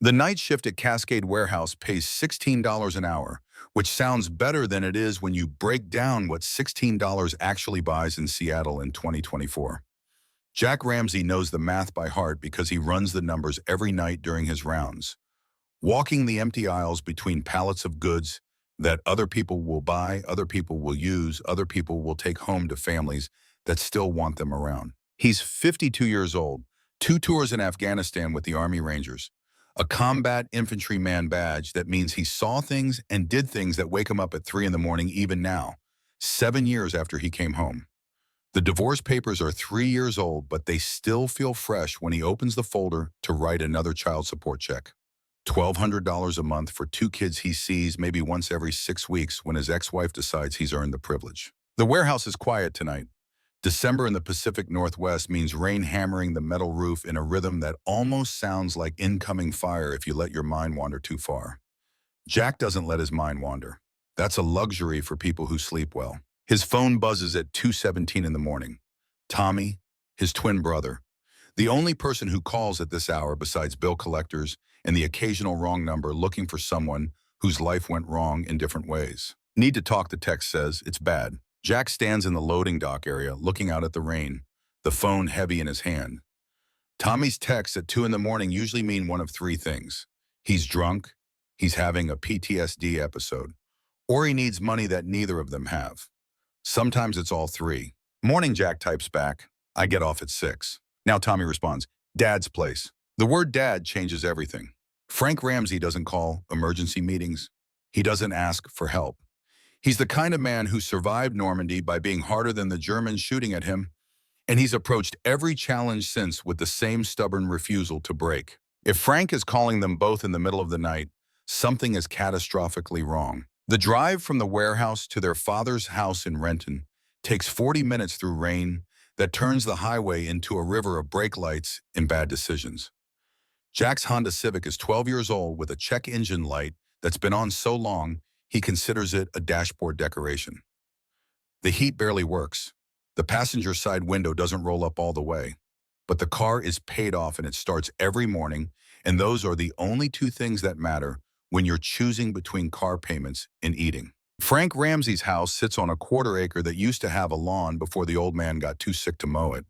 The night shift at Cascade Warehouse pays $16 an hour, which sounds better than it is when you break down what $16 actually buys in Seattle in 2024. Jack Ramsey knows the math by heart because he runs the numbers every night during his rounds, walking the empty aisles between pallets of goods that other people will buy, other people will use, other people will take home to families that still want them around. He's 52 years old, 2 tours in Afghanistan with the Army Rangers, a combat infantryman badge that means he saw things and did things that wake him up at 3 in the morning even now, 7 years after he came home. The divorce papers are 3 years old, but they still feel fresh when he opens the folder to write another child support check. $1,200 a month for 2 kids he sees maybe once every 6 weeks when his ex-wife decides he's earned the privilege. The warehouse is quiet tonight. December in the Pacific Northwest means rain hammering the metal roof in a rhythm that almost sounds like incoming fire if you let your mind wander too far. Jack doesn't let his mind wander. That's a luxury for people who sleep well. His phone buzzes at 2:17 in the morning. Tommy, his twin brother, the only person who calls at this hour besides bill collectors and the occasional wrong number looking for someone whose life went wrong in different ways. Need to talk, the text says. It's bad. Jack stands in the loading dock area looking out at the rain, the phone heavy in his hand. Tommy's texts at 2 in the morning usually mean one of 3 things. He's drunk, he's having a PTSD episode, or he needs money that neither of them have. Sometimes it's all 3. Morning, Jack types back. I get off at 6. Now Tommy responds, Dad's place. The word dad changes everything. Frank Ramsey doesn't call emergency meetings. He doesn't ask for help. He's the kind of man who survived Normandy by being harder than the Germans shooting at him, and he's approached every challenge since with the same stubborn refusal to break. If Frank is calling them both in the middle of the night, something is catastrophically wrong. The drive from the warehouse to their father's house in Renton takes 40 minutes through rain that turns the highway into a river of brake lights and bad decisions. Jack's Honda Civic is 12 years old with a check engine light that's been on so long he considers it a dashboard decoration. The heat barely works. The passenger side window doesn't roll up all the way. But the car is paid off and it starts every morning, and those are the only 2 things that matter when you're choosing between car payments and eating. Frank Ramsey's house sits on a 1/4 acre that used to have a lawn before the old man got too sick to mow it.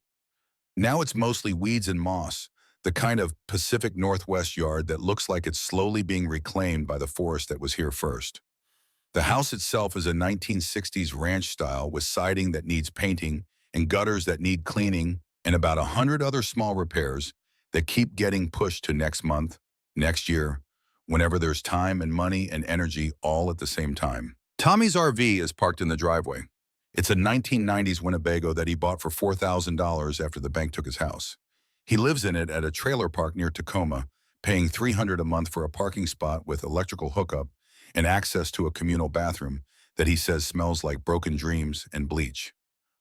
Now it's mostly weeds and moss, the kind of Pacific Northwest yard that looks like it's slowly being reclaimed by the forest that was here first. The house itself is a 1960s ranch style with siding that needs painting and gutters that need cleaning and about 100 other small repairs that keep getting pushed to next month, next year, whenever there's time and money and energy all at the same time. Tommy's RV is parked in the driveway. It's a 1990s Winnebago that he bought for $4,000 after the bank took his house. He lives in it at a trailer park near Tacoma, paying $300 a month for a parking spot with electrical hookup and access to a communal bathroom that he says smells like broken dreams and bleach.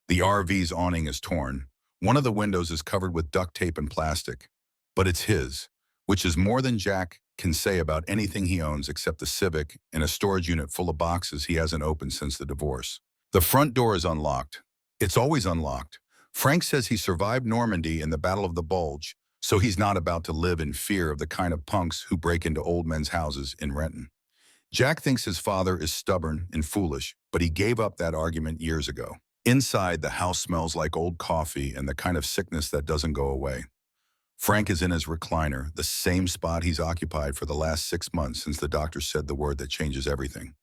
The RV's awning is torn. One of the windows is covered with duct tape and plastic, but it's his, which is more than Jack can say about anything he owns except the Civic and a storage unit full of boxes he hasn't opened since the divorce. The front door is unlocked. It's always unlocked. Frank says he survived Normandy and the Battle of the Bulge, so he's not about to live in fear of the kind of punks who break into old men's houses in Renton. Jack thinks his father is stubborn and foolish, but he gave up that argument years ago. Inside, the house smells like old coffee and the kind of sickness that doesn't go away. Frank is in his recliner, the same spot he's occupied for the last 6 months since the doctor said the word that changes everything.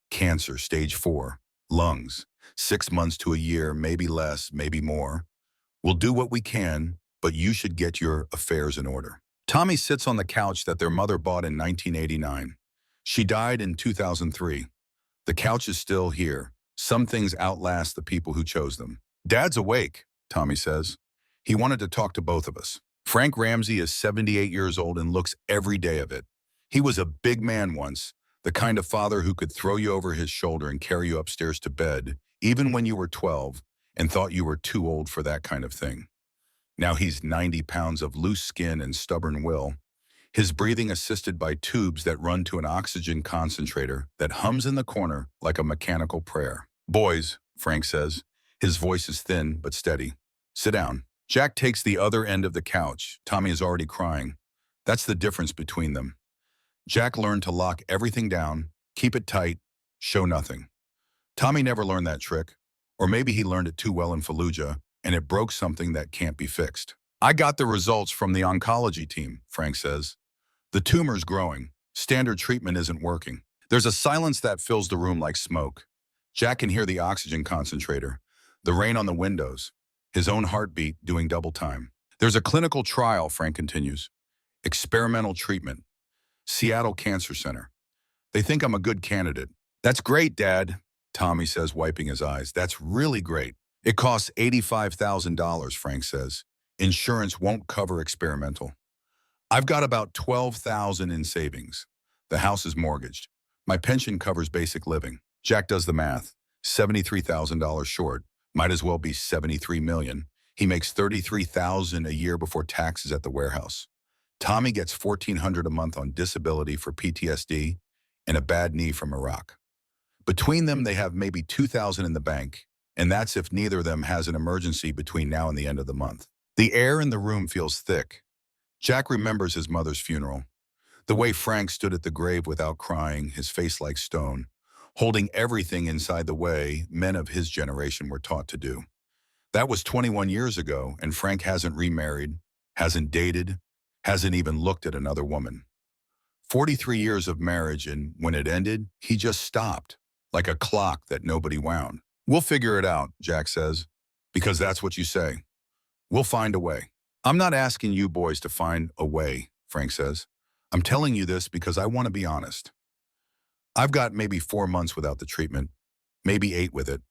Cancer, stage 4, lungs, 6 months to a year, maybe less, maybe more. We'll do what we can, but you should get your affairs in order. Tommy sits on the couch that their mother bought in 1989. She died in 2003. The couch is still here. Some things outlast the people who chose them. Dad's awake, Tommy says. He wanted to talk to both of us. Frank Ramsey is 78 years old and looks every day of it. He was a big man once, the kind of father who could throw you over his shoulder and carry you upstairs to bed, even when you were 12 and thought you were too old for that kind of thing. Now he's 90 pounds of loose skin and stubborn will, his breathing assisted by tubes that run to an oxygen concentrator that hums in the corner like a mechanical prayer. Boys, Frank says. His voice is thin but steady. Sit down. Jack takes the other end of the couch. Tommy is already crying. That's the difference between them. Jack learned to lock everything down, keep it tight, show nothing. Tommy never learned that trick, or maybe he learned it too well in Fallujah, and it broke something that can't be fixed. I got the results from the oncology team, Frank says. The tumor's growing. Standard treatment isn't working. There's a silence that fills the room like smoke. Jack can hear the oxygen concentrator, the rain on the windows, his own heartbeat doing double time. There's a clinical trial, Frank continues. Experimental treatment. Seattle Cancer Center. They think I'm a good candidate. That's great, Dad, Tommy says, wiping his eyes. That's really great. It costs $85,000, Frank says. Insurance won't cover experimental. I've got about $12,000 in savings. The house is mortgaged. My pension covers basic living. Jack does the math. $73,000 short. Might as well be $73 million. He makes $33,000 a year before taxes at the warehouse. Tommy gets $1,400 a month on disability for PTSD and a bad knee from Iraq. Between them, they have maybe $2,000 in the bank, and that's if neither of them has an emergency between now and the end of the month. The air in the room feels thick. Jack remembers his mother's funeral. The way Frank stood at the grave without crying, his face like stone, holding everything inside the way men of his generation were taught to do. That was 21 years ago, and Frank hasn't remarried, hasn't dated, hasn't even looked at another woman. 43 years of marriage, and when it ended, he just stopped, like a clock that nobody wound. We'll figure it out, Jack says, because that's what you say. We'll find a way. I'm not asking you boys to find a way, Frank says. I'm telling you this because I want to be honest. I've got maybe 4 months without the treatment, maybe 8 with it.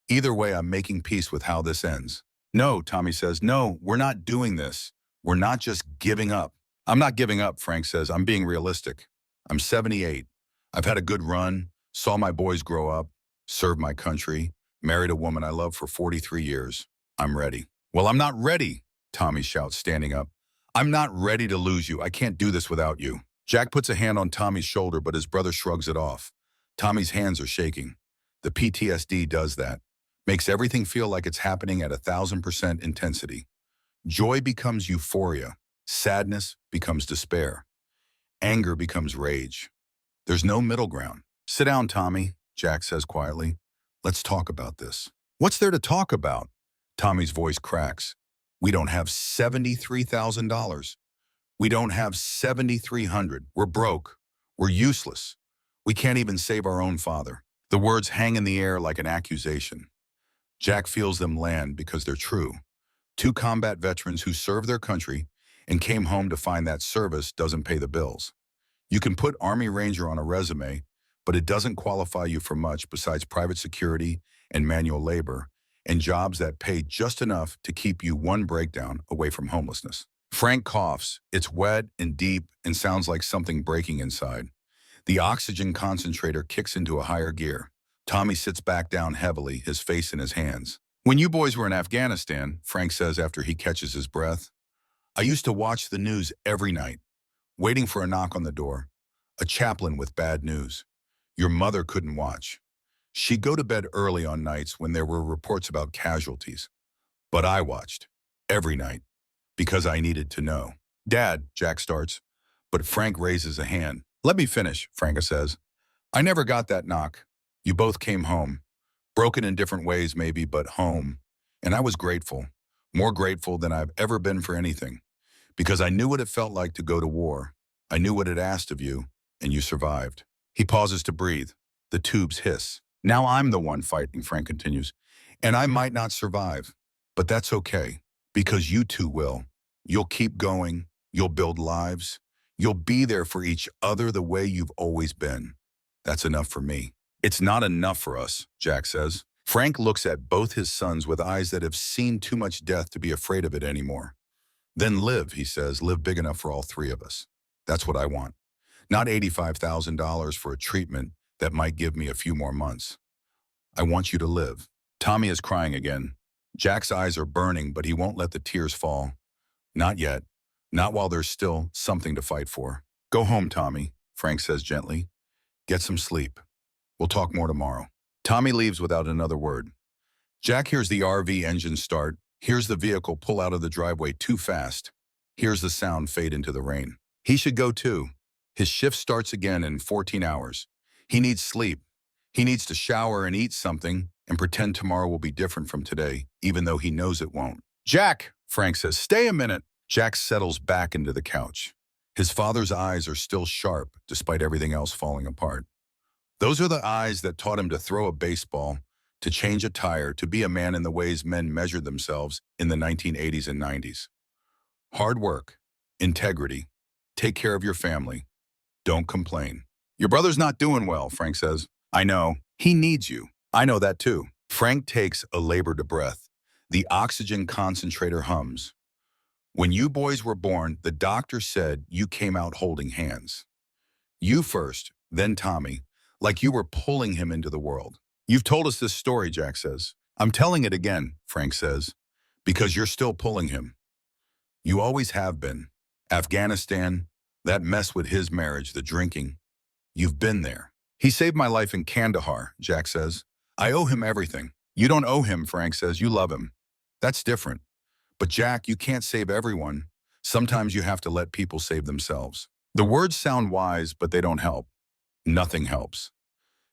Either way, I'm making peace with how this ends. No, Tommy says, no, we're not doing this. We're not just giving up. I'm not giving up, Frank says. I'm being realistic. I'm 78. I've had a good run, saw my boys grow up, served my country, married a woman I love for 43 years. I'm ready. Well, I'm not ready, Tommy shouts, standing up. I'm not ready to lose you. I can't do this without you. Jack puts a hand on Tommy's shoulder, but his brother shrugs it off. Tommy's hands are shaking. The PTSD does that. Makes everything feel like it's happening at 1,000% intensity. Joy becomes euphoria. Sadness becomes despair. Anger becomes rage. There's no middle ground. Sit down, Tommy, Jack says quietly. Let's talk about this. What's there to talk about? Tommy's voice cracks. We don't have $73,000. We don't have $7,300. We're broke. We're useless. We can't even save our own father. The words hang in the air like an accusation. Jack feels them land because they're true. 2 combat veterans who served their country and came home to find that service doesn't pay the bills. You can put Army Ranger on a resume, but it doesn't qualify you for much besides private security and manual labor and jobs that pay just enough to keep you one breakdown away from homelessness. Frank coughs. It's wet and deep and sounds like something breaking inside. The oxygen concentrator kicks into a higher gear. Tommy sits back down heavily, his face in his hands. When you boys were in Afghanistan, Frank says after he catches his breath, I used to watch the news every night, waiting for a knock on the door, a chaplain with bad news. Your mother couldn't watch. She'd go to bed early on nights when there were reports about casualties. But I watched, every night, because I needed to know. Dad, Jack starts, but Frank raises a hand. Let me finish, Frank says. I never got that knock. You both came home. Broken in different ways maybe, but home. And I was grateful, more grateful than I've ever been for anything, because I knew what it felt like to go to war. I knew what it asked of you, and you survived. He pauses to breathe. The tubes hiss. Now I'm the one fighting, Frank continues, and I might not survive, but that's okay, because you two will. You'll keep going. You'll build lives. You'll be there for each other the way you've always been. That's enough for me. It's not enough for us, Jack says. Frank looks at both his sons with eyes that have seen too much death to be afraid of it anymore. Then live, he says, live big enough for all 3 of us. That's what I want. Not $85,000 for a treatment that might give me a few more months. I want you to live. Tommy is crying again. Jack's eyes are burning, but he won't let the tears fall. Not yet. Not while there's still something to fight for. Go home, Tommy, Frank says gently. Get some sleep. We'll talk more tomorrow. Tommy leaves without another word. Jack hears the RV engine start, hears the vehicle pull out of the driveway too fast, hears the sound fade into the rain. He should go too. His shift starts again in 14 hours. He needs sleep. He needs to shower and eat something and pretend tomorrow will be different from today, even though he knows it won't. Jack, Frank says, stay a minute. Jack settles back into the couch. His father's eyes are still sharp, despite everything else falling apart. Those are the eyes that taught him to throw a baseball, to change a tire, to be a man in the ways men measured themselves in the 1980s and 90s. Hard work, integrity, take care of your family, don't complain. Your brother's not doing well, Frank says. I know. He needs you. I know that too. Frank takes a labored breath. The oxygen concentrator hums. When you boys were born, the doctor said you came out holding hands. You first, then Tommy, like you were pulling him into the world. You've told us this story, Jack says. I'm telling it again, Frank says, because you're still pulling him. You always have been. Afghanistan, that mess with his marriage, the drinking. You've been there. He saved my life in Kandahar, Jack says. I owe him everything. You don't owe him, Frank says. You love him. That's different. But Jack, you can't save everyone. Sometimes you have to let people save themselves. The words sound wise, but they don't help. Nothing helps.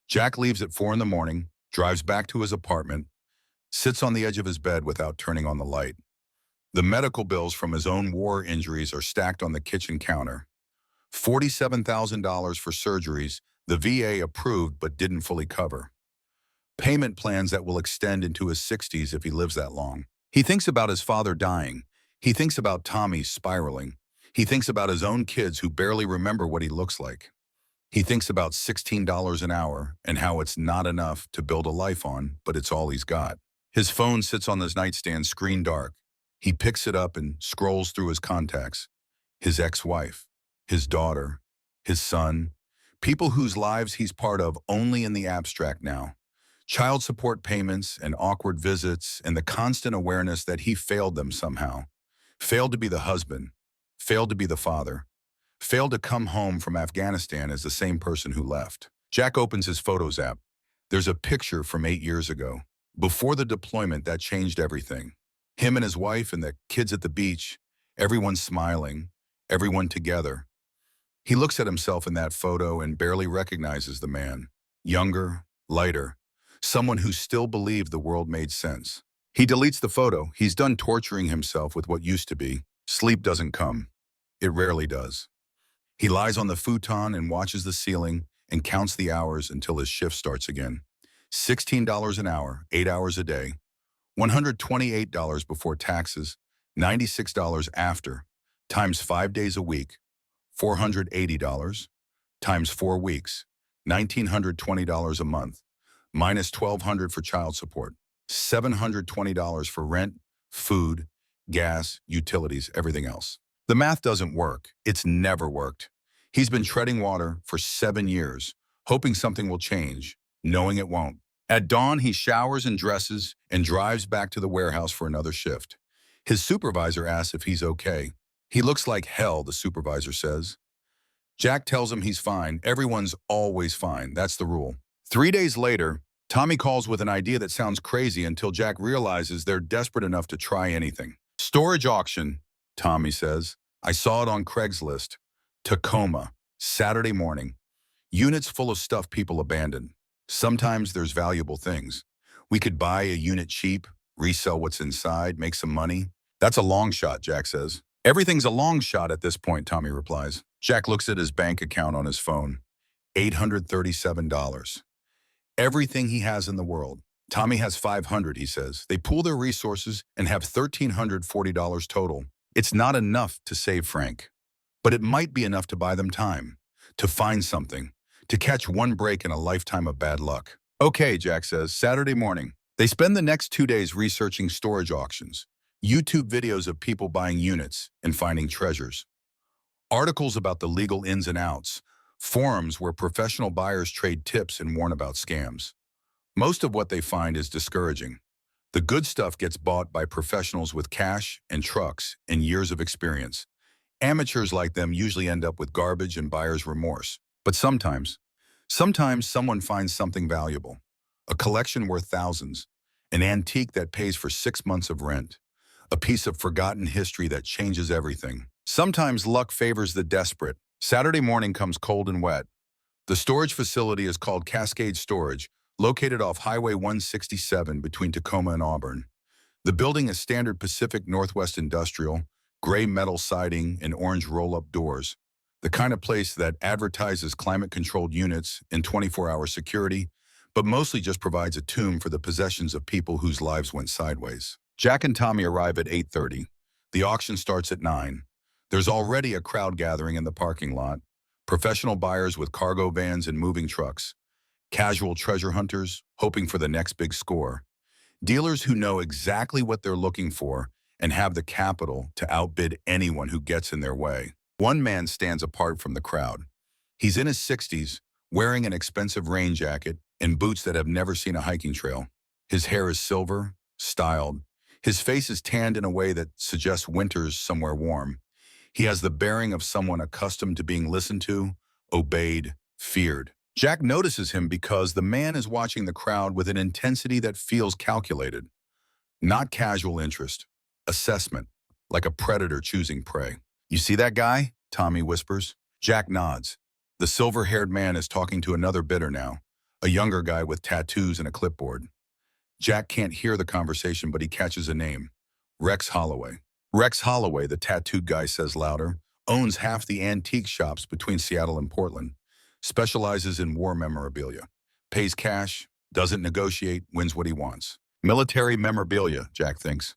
Jack leaves at 4 in the morning, drives back to his apartment, sits on the edge of his bed without turning on the light. The medical bills from his own war injuries are stacked on the kitchen counter. $47,000 for surgeries the VA approved but didn't fully cover. Payment plans that will extend into his 60s if he lives that long. He thinks about his father dying. He thinks about Tommy spiraling. He thinks about his own kids who barely remember what he looks like. He thinks about $16 an hour and how it's not enough to build a life on, but it's all he's got. His phone sits on his nightstand, screen dark. He picks it up and scrolls through his contacts. His ex-wife, his daughter, his son, people whose lives he's part of only in the abstract now. Child support payments and awkward visits and the constant awareness that he failed them somehow. Failed to be the husband, failed to be the father, failed to come home from Afghanistan as the same person who left. Jack opens his Photos app. There's a picture from 8 years ago. Before the deployment, that changed everything. Him and his wife and the kids at the beach, everyone smiling, everyone together. He looks at himself in that photo and barely recognizes the man. Younger, lighter, someone who still believed the world made sense. He deletes the photo. He's done torturing himself with what used to be. Sleep doesn't come. It rarely does. He lies on the futon and watches the ceiling and counts the hours until his shift starts again. $16 an hour, 8 hours a day. $128 before taxes, $96 after, times 5 days a week, $480, times 4 weeks, $1,920 a month, minus $1,200 for child support, $720 for rent, food, gas, utilities, everything else. The math doesn't work. It's never worked. He's been treading water for 7 years, hoping something will change, knowing it won't. At dawn, he showers and dresses and drives back to the warehouse for another shift. His supervisor asks if he's okay. He looks like hell, the supervisor says. Jack tells him he's fine. Everyone's always fine. That's the rule. 3 days later, Tommy calls with an idea that sounds crazy until Jack realizes they're desperate enough to try anything. Storage auction, Tommy says. I saw it on Craigslist. Tacoma, Saturday morning. Units full of stuff people abandon. Sometimes there's valuable things. We could buy a unit cheap, resell what's inside, make some money. That's a long shot, Jack says. Everything's a long shot at this point, Tommy replies. Jack looks at his bank account on his phone. $837. Everything he has in the world. Tommy has $500, he says. They pool their resources and have $1,340 total. It's not enough to save Frank, but it might be enough to buy them time, to find something, to catch one break in a lifetime of bad luck. Okay, Jack says, Saturday morning. They spend the next 2 days researching storage auctions, YouTube videos of people buying units and finding treasures, articles about the legal ins and outs, forums where professional buyers trade tips and warn about scams. Most of what they find is discouraging. The good stuff gets bought by professionals with cash and trucks and years of experience. Amateurs like them usually end up with garbage and buyer's remorse. But sometimes someone finds something valuable, a collection worth thousands, an antique that pays for 6 months of rent, a piece of forgotten history that changes everything. Sometimes luck favors the desperate. Saturday morning comes cold and wet. The storage facility is called Cascade Storage, located off Highway 167 between Tacoma and Auburn. The building is standard Pacific Northwest industrial, gray metal siding and orange roll-up doors. The kind of place that advertises climate-controlled units and 24-hour security, but mostly just provides a tomb for the possessions of people whose lives went sideways. Jack and Tommy arrive at 8:30. The auction starts at 9. There's already a crowd gathering in the parking lot. Professional buyers with cargo vans and moving trucks. Casual treasure hunters hoping for the next big score. Dealers who know exactly what they're looking for and have the capital to outbid anyone who gets in their way. One man stands apart from the crowd. He's in his 60s, wearing an expensive rain jacket and boots that have never seen a hiking trail. His hair is silver, styled. His face is tanned in a way that suggests winter's somewhere warm. He has the bearing of someone accustomed to being listened to, obeyed, feared. Jack notices him because the man is watching the crowd with an intensity that feels calculated. Not casual interest, assessment, like a predator choosing prey. "You see that guy?" Tommy whispers. Jack nods. The silver-haired man is talking to another bidder now, a younger guy with tattoos and a clipboard. Jack can't hear the conversation, but he catches a name. Rex Holloway. Rex Holloway, the tattooed guy says louder, owns half the antique shops between Seattle and Portland, specializes in war memorabilia, pays cash, doesn't negotiate, wins what he wants. Military memorabilia, Jack thinks.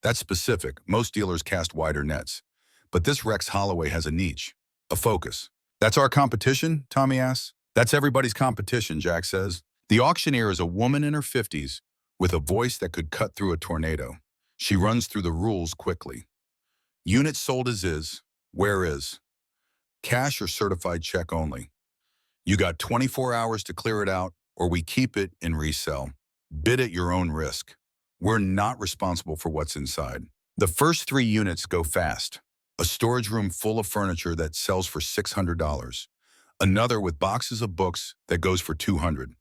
That's specific. Most dealers cast wider nets. But this Rex Holloway has a niche, a focus. "That's our competition?" Tommy asks. "That's everybody's competition," Jack says. The auctioneer is a woman in her 50s with a voice that could cut through a tornado. She runs through the rules quickly. Units sold as is. Where is? Cash or certified check only. You got 24 hours to clear it out, or we keep it and resell. Bid at your own risk. We're not responsible for what's inside. The first 3 units go fast. A storage room full of furniture that sells for $600. Another with boxes of books that goes for $200.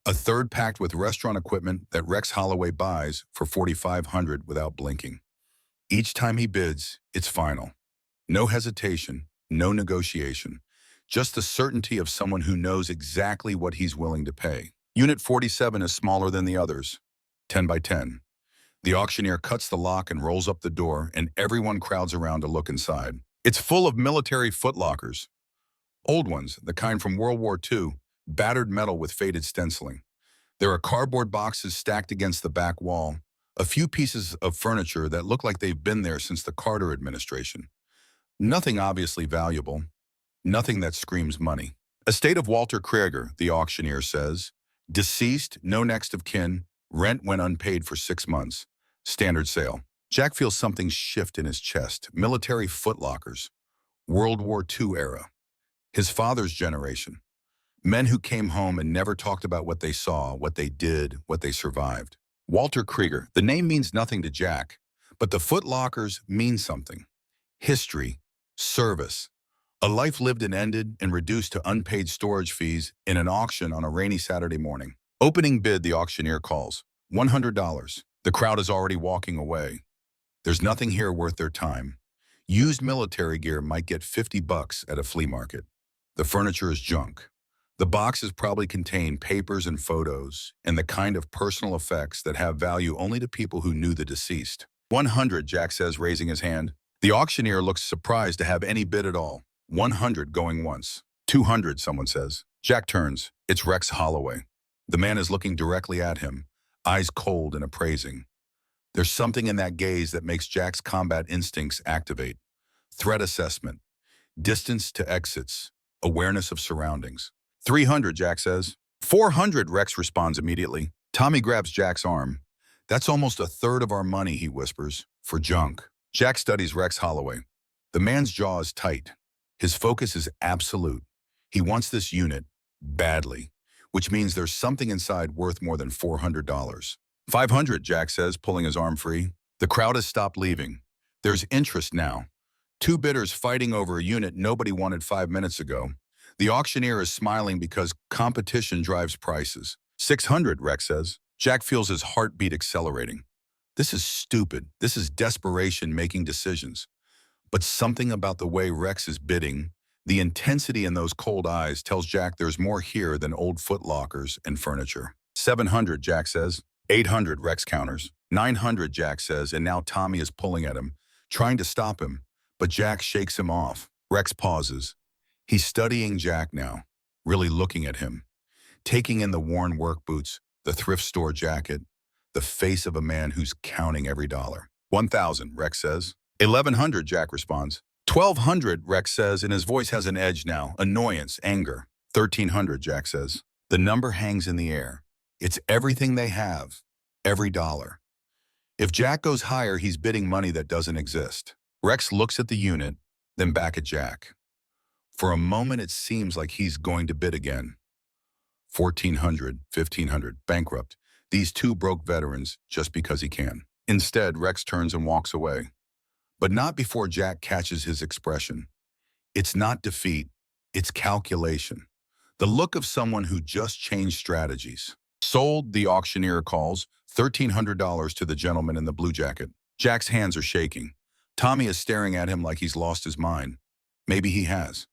A third packed with restaurant equipment that Rex Holloway buys for $4,500 without blinking. Each time he bids, it's final. No hesitation, no negotiation. Just the certainty of someone who knows exactly what he's willing to pay. Unit 47 is smaller than the others, 10 by 10. The auctioneer cuts the lock and rolls up the door, and everyone crowds around to look inside. It's full of military footlockers. Old ones, the kind from World War II, battered metal with faded stenciling. There are cardboard boxes stacked against the back wall, a few pieces of furniture that look like they've been there since the Carter administration. Nothing obviously valuable, nothing that screams money. Estate of Walter Krieger, the auctioneer says. Deceased, no next of kin, rent went unpaid for 6 months. Standard sale. Jack feels something shift in his chest. Military footlockers. World War II era. His father's generation. Men who came home and never talked about what they saw, what they did, what they survived. Walter Krieger. The name means nothing to Jack, but the footlockers mean something. History, service, a life lived and ended and reduced to unpaid storage fees in an auction on a rainy Saturday morning. Opening bid, the auctioneer calls. $100. The crowd is already walking away. There's nothing here worth their time. Used military gear might get $50 at a flea market. The furniture is junk. The boxes probably contain papers and photos and the kind of personal effects that have value only to people who knew the deceased. 100, Jack says, raising his hand. The auctioneer looks surprised to have any bid at all. 100 going once. 200, someone says. Jack turns. It's Rex Holloway. The man is looking directly at him, eyes cold and appraising. There's something in that gaze that makes Jack's combat instincts activate. Threat assessment, distance to exits, awareness of surroundings. 300, Jack says. 400, Rex responds immediately. Tommy grabs Jack's arm. That's almost a third of our money, he whispers, for junk. Jack studies Rex Holloway. The man's jaw is tight. His focus is absolute. He wants this unit badly, which means there's something inside worth more than $400. 500, Jack says, pulling his arm free. The crowd has stopped leaving. There's interest now. 2 bidders fighting over a unit nobody wanted 5 minutes ago. The auctioneer is smiling because competition drives prices. 600, Rex says. Jack feels his heartbeat accelerating. This is stupid. This is desperation making decisions. But something about the way Rex is bidding, the intensity in those cold eyes tells Jack there's more here than old footlockers and furniture. 700, Jack says. 800, Rex counters. 900, Jack says, and now Tommy is pulling at him, trying to stop him, but Jack shakes him off. Rex pauses. He's studying Jack now, really looking at him, taking in the worn work boots, the thrift store jacket, the face of a man who's counting every dollar. 1,000, Rex says. 1,100, Jack responds. 1,200, Rex says, and his voice has an edge now, annoyance, anger. 1,300, Jack says. The number hangs in the air. It's everything they have, every dollar. If Jack goes higher, he's bidding money that doesn't exist. Rex looks at the unit, then back at Jack. For a moment, it seems like he's going to bid again. 1,400, 1,500, bankrupt. These two broke veterans just because he can. Instead, Rex turns and walks away. But not before Jack catches his expression. It's not defeat, it's calculation. The look of someone who just changed strategies. Sold, the auctioneer calls, $1,300 to the gentleman in the blue jacket. Jack's hands are shaking. Tommy is staring at him like he's lost his mind. Maybe he has.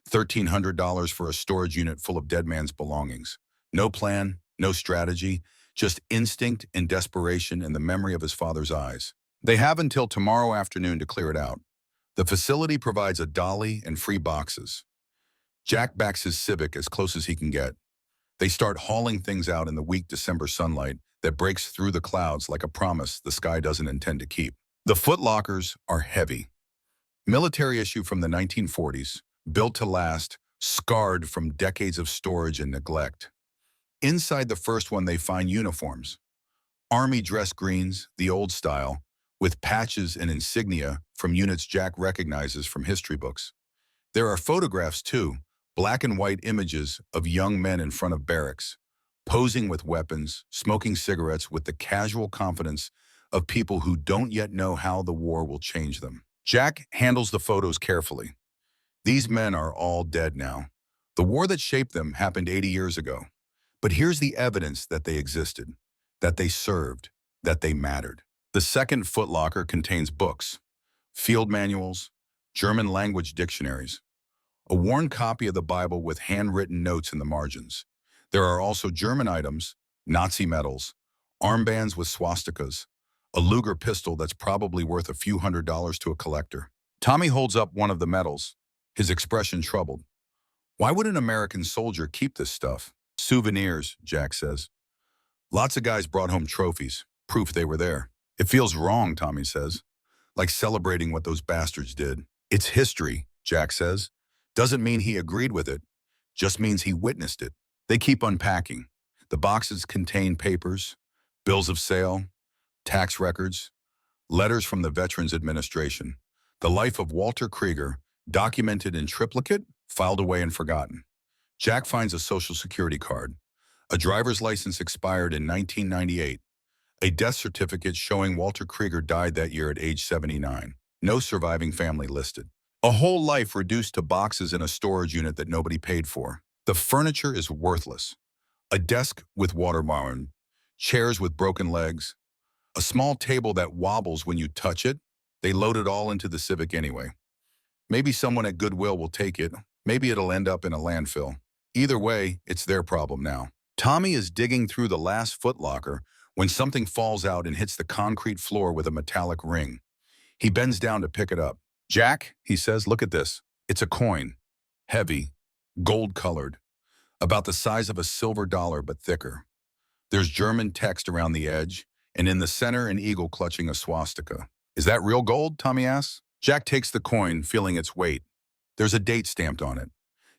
$1,300 for a storage unit full of dead man's belongings. No plan, no strategy, just instinct and desperation in the memory of his father's eyes. They have until tomorrow afternoon to clear it out. The facility provides a dolly and free boxes. Jack backs his Civic as close as he can get. They start hauling things out in the weak December sunlight that breaks through the clouds like a promise the sky doesn't intend to keep. The footlockers are heavy. Military issue from the 1940s, built to last, scarred from decades of storage and neglect. Inside the first one, they find uniforms. Army dress greens, the old style, with patches and insignia from units Jack recognizes from history books. There are photographs, too, black and white images of young men in front of barracks, posing with weapons, smoking cigarettes with the casual confidence of people who don't yet know how the war will change them. Jack handles the photos carefully. These men are all dead now. The war that shaped them happened 80 years ago. But here's the evidence that they existed, that they served, that they mattered. The second footlocker contains books, field manuals, German language dictionaries, a worn copy of the Bible with handwritten notes in the margins. There are also German items, Nazi medals, armbands with swastikas, a Luger pistol that's probably worth a few $100s to a collector. Tommy holds up one of the medals, his expression troubled. Why would an American soldier keep this stuff? Souvenirs, Jack says. Lots of guys brought home trophies, proof they were there. It feels wrong, Tommy says, like celebrating what those bastards did. It's history, Jack says. Doesn't mean he agreed with it, just means he witnessed it. They keep unpacking. The boxes contain papers, bills of sale, tax records, letters from the Veterans Administration. The life of Walter Krieger, documented in triplicate, filed away and forgotten. Jack finds a Social Security card, a driver's license expired in 1998, a death certificate showing Walter Krieger died that year at age 79. No surviving family listed. A whole life reduced to boxes in a storage unit that nobody paid for. The furniture is worthless. A desk with waterworn, chairs with broken legs, a small table that wobbles when you touch it. They load it all into the Civic anyway. Maybe someone at Goodwill will take it. Maybe it'll end up in a landfill. Either way, it's their problem now. Tommy is digging through the last footlocker when something falls out and hits the concrete floor with a metallic ring. He bends down to pick it up. Jack, he says, look at this. It's a coin. Heavy, gold-colored, about the size of a silver dollar but thicker. There's German text around the edge, and in the center an eagle clutching a swastika. Is that real gold? Tommy asks. Jack takes the coin, feeling its weight. There's a date stamped on it.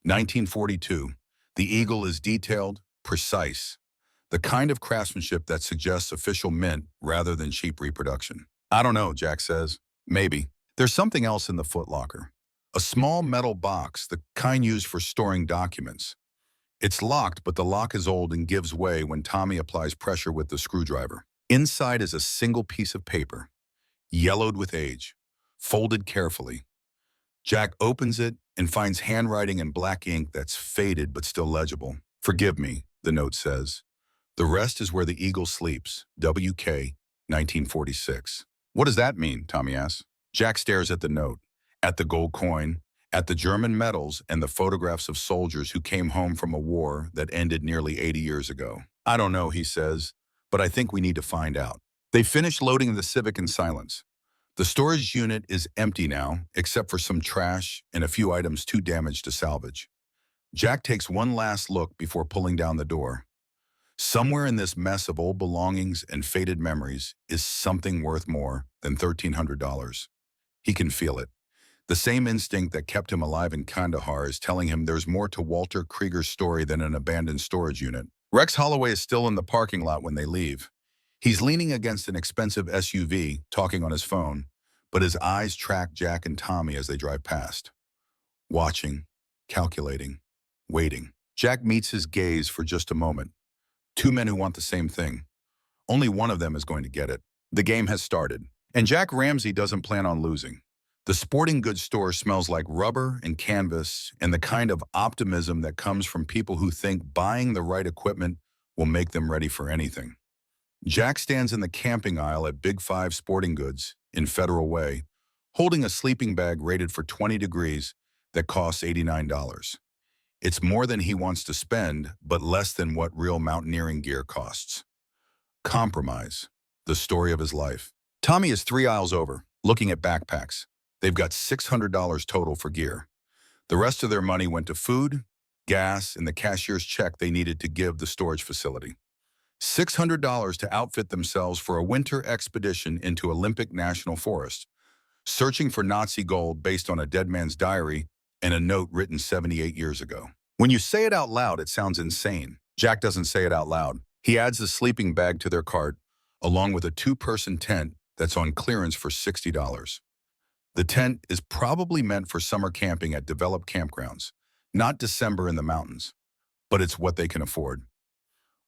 1942. The eagle is detailed, precise. The kind of craftsmanship that suggests official mint rather than cheap reproduction. I don't know, Jack says. Maybe. There's something else in the footlocker. A small metal box, the kind used for storing documents. It's locked, but the lock is old and gives way when Tommy applies pressure with the screwdriver. Inside is a single piece of paper, yellowed with age, folded carefully. Jack opens it and finds handwriting in black ink that's faded but still legible. Forgive me, the note says. The rest is where the eagle sleeps, WK, 1946. What does that mean? Tommy asks. Jack stares at the note. at the gold coin, at the German medals, and the photographs of soldiers who came home from a war that ended nearly 80 years ago. I don't know, he says, but I think we need to find out. They finish loading the Civic in silence. The storage unit is empty now, except for some trash and a few items too damaged to salvage. Jack takes one last look before pulling down the door. Somewhere in this mess of old belongings and faded memories is something worth more than $1,300. He can feel it. The same instinct that kept him alive in Kandahar is telling him there's more to Walter Krieger's story than an abandoned storage unit. Rex Holloway is still in the parking lot when they leave. He's leaning against an expensive SUV, talking on his phone, but his eyes track Jack and Tommy as they drive past. Watching, calculating, waiting. Jack meets his gaze for just a moment. Two men who want the same thing. Only one of them is going to get it. The game has started, and Jack Ramsey doesn't plan on losing. The sporting goods store smells like rubber and canvas and the kind of optimism that comes from people who think buying the right equipment will make them ready for anything. Jack stands in the camping aisle at Big 5 Sporting Goods in Federal Way, holding a sleeping bag rated for 20 degrees that costs $89. It's more than he wants to spend, but less than what real mountaineering gear costs. Compromise, the story of his life. Tommy is 3 aisles over, looking at backpacks. They've got $600 total for gear. The rest of their money went to food, gas, and the cashier's check they needed to give the storage facility. $600 to outfit themselves for a winter expedition into Olympic National Forest, searching for Nazi gold based on a dead man's diary and a note written 78 years ago. When you say it out loud, it sounds insane. Jack doesn't say it out loud. He adds the sleeping bag to their cart, along with a 2-person tent that's on clearance for $60. The tent is probably meant for summer camping at developed campgrounds, not December in the mountains, but it's what they can afford.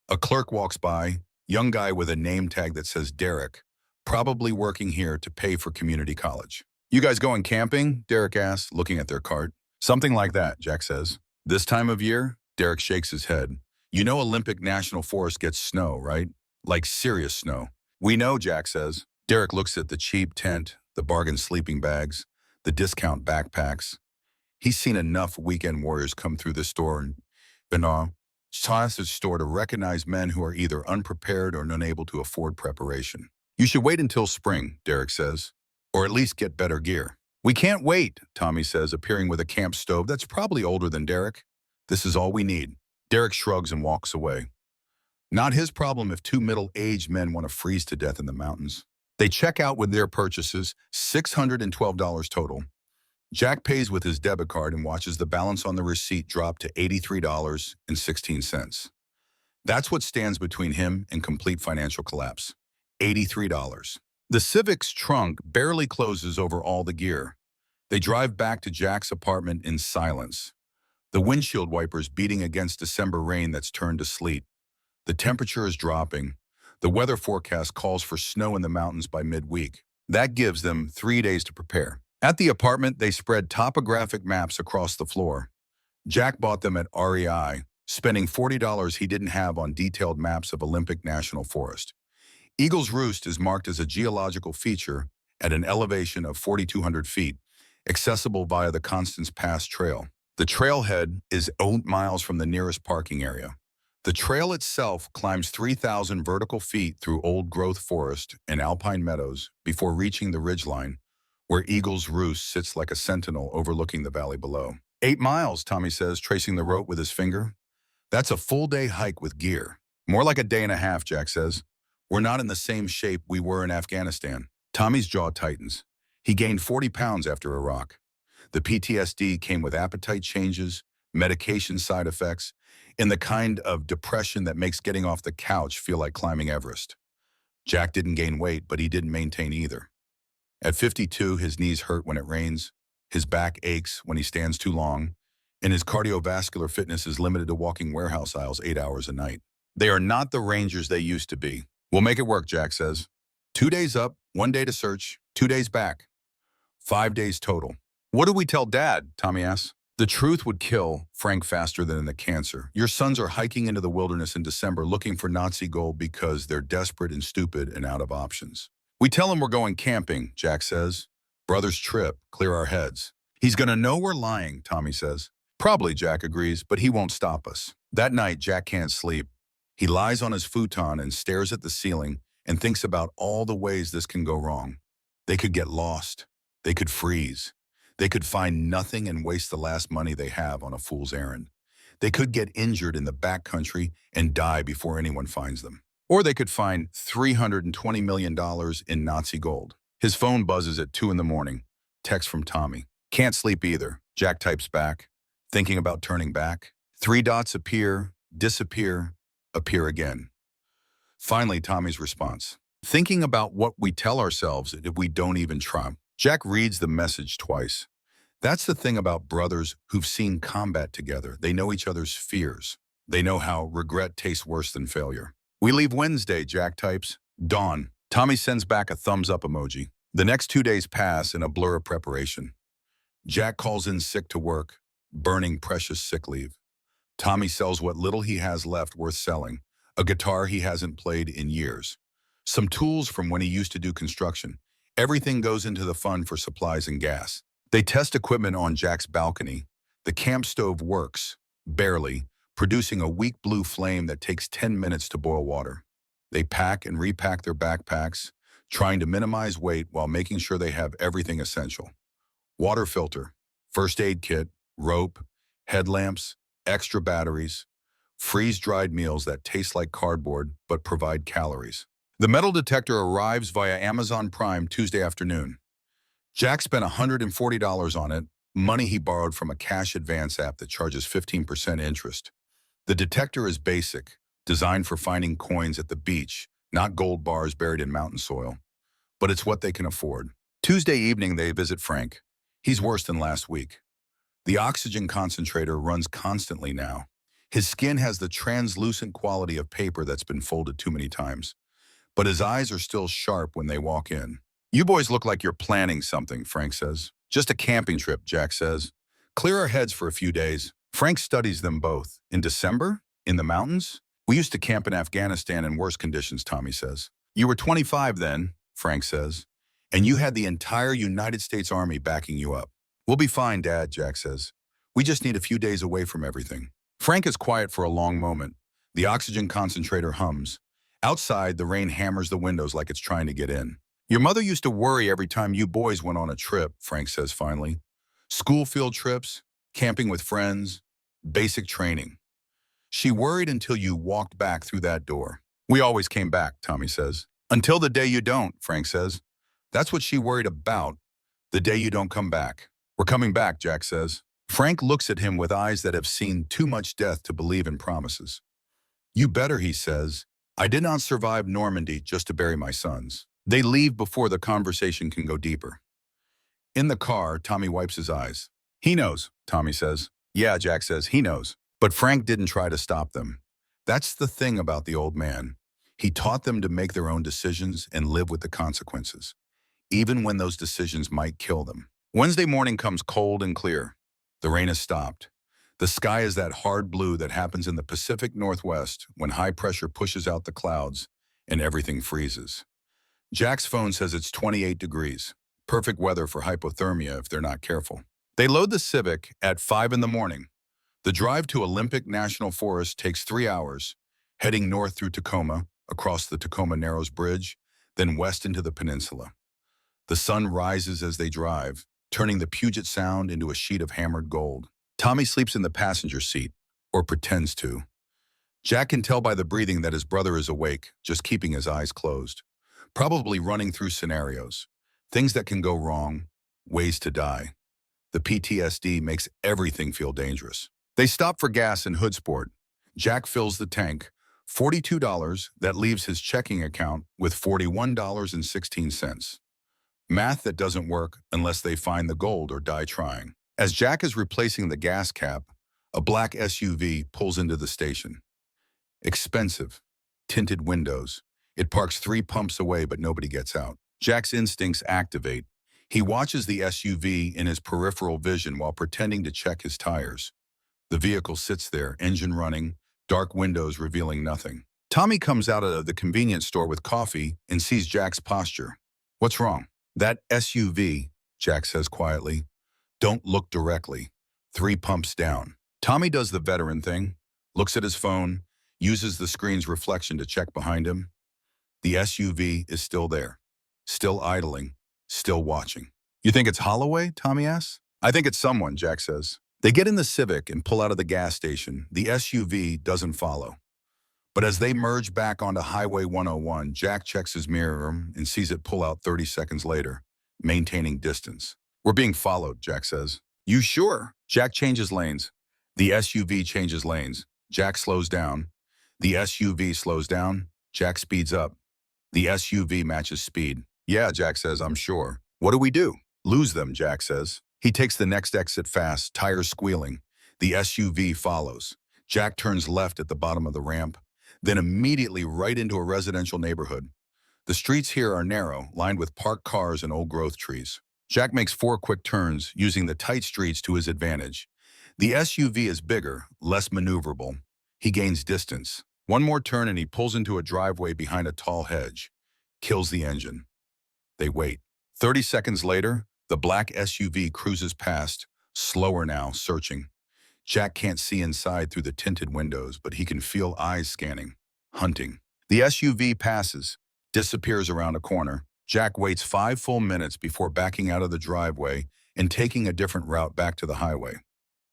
A clerk walks by, young guy with a name tag that says Derek, probably working here to pay for community college. "You guys going camping?" Derek asks, looking at their cart. "Something like that," Jack says. "This time of year?" Derek shakes his head. "You know Olympic National Forest gets snow, right? Like serious snow." "We know," Jack says. Derek looks at the cheap tent, the bargain sleeping bags, the discount backpacks. He's seen enough weekend warriors come through this store and store to recognize men who are either unprepared or unable to afford preparation. "You should wait until spring," Derek says, "or at least get better gear." "We can't wait," Tommy says, appearing with a camp stove that's probably older than Derek. "This is all we need." Derek shrugs and walks away. Not his problem if two middle-aged men want to freeze to death in the mountains. They check out with their purchases, $612 total. Jack pays with his debit card and watches the balance on the receipt drop to $83.16. That's what stands between him and complete financial collapse. $83. The Civic's trunk barely closes over all the gear. They drive back to Jack's apartment in silence, the windshield wipers beating against December rain that's turned to sleet. The temperature is dropping. The weather forecast calls for snow in the mountains by midweek. That gives them 3 days to prepare. At the apartment, they spread topographic maps across the floor. Jack bought them at REI, spending $40 he didn't have on detailed maps of Olympic National Forest. Eagle's Roost is marked as a geological feature at an elevation of 4,200 feet, accessible via the Constance Pass Trail. The trailhead is 8 miles from the nearest parking area. The trail itself climbs 3,000 vertical feet through old-growth forest and alpine meadows before reaching the ridgeline, where Eagle's Roost sits like a sentinel overlooking the valley below. 8 miles, Tommy says, tracing the route with his finger. "That's a full-day hike with gear." "More like a day and a half," Jack says. "We're not in the same shape we were in Afghanistan." Tommy's jaw tightens. He gained 40 pounds after Iraq. The PTSD came with appetite changes, medication side effects, and the kind of depression that makes getting off the couch feel like climbing Everest. Jack didn't gain weight, but he didn't maintain either. At 52, his knees hurt when it rains, his back aches when he stands too long, and his cardiovascular fitness is limited to walking warehouse aisles 8 hours a night. They are not the Rangers they used to be. "We'll make it work," Jack says. 2 days up, 1 day to search, 2 days back. 5 days total. "What do we tell Dad?" Tommy asks. "The truth would kill Frank faster than the cancer. Your sons are hiking into the wilderness in December looking for Nazi gold because they're desperate and stupid and out of options." "We tell them we're going camping," Jack says. Brothers trip, clear our heads. He's gonna know we're lying, Tommy says. Probably, Jack agrees, but he won't stop us. That night, Jack can't sleep. He lies on his futon and stares at the ceiling and thinks about all the ways this can go wrong. They could get lost. They could freeze. They could find nothing and waste the last money they have on a fool's errand. They could get injured in the backcountry and die before anyone finds them. Or they could find $320 million in Nazi gold. His phone buzzes at 2 in the morning. Text from Tommy. Can't sleep either. Jack types back. Thinking about turning back. 3 dots appear, disappear, appear again. Finally, Tommy's response. Thinking about what we tell ourselves if we don't even try. Jack reads the message twice. That's the thing about brothers who've seen combat together. They know each other's fears. They know how regret tastes worse than failure. We leave Wednesday, Jack types. Dawn. Tommy sends back a thumbs up emoji. The next 2 days pass in a blur of preparation. Jack calls in sick to work, burning precious sick leave. Tommy sells what little he has left worth selling, a guitar he hasn't played in years, some tools from when he used to do construction. Everything goes into the fund for supplies and gas. They test equipment on Jack's balcony. The camp stove works, barely, producing a weak blue flame that takes 10 minutes to boil water. They pack and repack their backpacks, trying to minimize weight while making sure they have everything essential. Water filter, first aid kit, rope, headlamps, extra batteries, freeze-dried meals that taste like cardboard but provide calories. The metal detector arrives via Amazon Prime Tuesday afternoon. Jack spent $140 on it, money he borrowed from a cash advance app that charges 15% interest. The detector is basic, designed for finding coins at the beach, not gold bars buried in mountain soil. But it's what they can afford. Tuesday evening, they visit Frank. He's worse than last week. The oxygen concentrator runs constantly now. His skin has the translucent quality of paper that's been folded too many times. But his eyes are still sharp when they walk in. You boys look like you're planning something, Frank says. Just a camping trip, Jack says. Clear our heads for a few days. Frank studies them both. In December? In the mountains? We used to camp in Afghanistan in worse conditions, Tommy says. You were 25 then, Frank says. And you had the entire United States Army backing you up. We'll be fine, Dad, Jack says. We just need a few days away from everything. Frank is quiet for a long moment. The oxygen concentrator hums. Outside, the rain hammers the windows like it's trying to get in. Your mother used to worry every time you boys went on a trip, Frank says finally. School field trips, camping with friends, basic training. She worried until you walked back through that door. We always came back, Tommy says. Until the day you don't, Frank says. That's what she worried about, the day you don't come back. We're coming back, Jack says. Frank looks at him with eyes that have seen too much death to believe in promises. You better, he says. I did not survive Normandy just to bury my sons. They leave before the conversation can go deeper. In the car, Tommy wipes his eyes. He knows, Tommy says. Yeah, Jack says, he knows. But Frank didn't try to stop them. That's the thing about the old man. He taught them to make their own decisions and live with the consequences, even when those decisions might kill them. Wednesday morning comes cold and clear. The rain has stopped. The sky is that hard blue that happens in the Pacific Northwest when high pressure pushes out the clouds and everything freezes. Jack's phone says it's 28 degrees. Perfect weather for hypothermia if they're not careful. They load the Civic at 5 in the morning. The drive to Olympic National Forest takes 3 hours, heading north through Tacoma, across the Tacoma Narrows Bridge, then west into the peninsula. The sun rises as they drive, turning the Puget Sound into a sheet of hammered gold. Tommy sleeps in the passenger seat, or pretends to. Jack can tell by the breathing that his brother is awake, just keeping his eyes closed. Probably running through scenarios, things that can go wrong, ways to die. The PTSD makes everything feel dangerous. They stop for gas in Hoodsport. Jack fills the tank, $42, that leaves his checking account with $41.16. Math that doesn't work unless they find the gold or die trying. As Jack is replacing the gas cap, a black SUV pulls into the station. Expensive, tinted windows. It parks 3 pumps away, but nobody gets out. Jack's instincts activate. He watches the SUV in his peripheral vision while pretending to check his tires. The vehicle sits there, engine running, dark windows revealing nothing. Tommy comes out of the convenience store with coffee and sees Jack's posture. What's wrong? That SUV, Jack says quietly. Don't look directly. 3 pumps down. Tommy does the veteran thing, looks at his phone, uses the screen's reflection to check behind him. The SUV is still there, still idling, still watching. You think it's Holloway? Tommy asks. I think it's someone, Jack says. They get in the Civic and pull out of the gas station. The SUV doesn't follow. But as they merge back onto Highway 101, Jack checks his mirror and sees it pull out 30 seconds later, maintaining distance. We're being followed, Jack says. You sure? Jack changes lanes. The SUV changes lanes. Jack slows down. The SUV slows down. Jack speeds up. The SUV matches speed. Yeah, Jack says, I'm sure. What do we do? Lose them, Jack says. He takes the next exit fast, tires squealing. The SUV follows. Jack turns left at the bottom of the ramp, then immediately right into a residential neighborhood. The streets here are narrow, lined with parked cars and old-growth trees. Jack makes 4 quick turns, using the tight streets to his advantage. The SUV is bigger, less maneuverable. He gains distance. One more turn and he pulls into a driveway behind a tall hedge. Kills the engine. They wait. 30 seconds later, the black SUV cruises past, slower now, searching. Jack can't see inside through the tinted windows, but he can feel eyes scanning, hunting. The SUV passes, disappears around a corner. Jack waits 5 full minutes before backing out of the driveway and taking a different route back to the highway.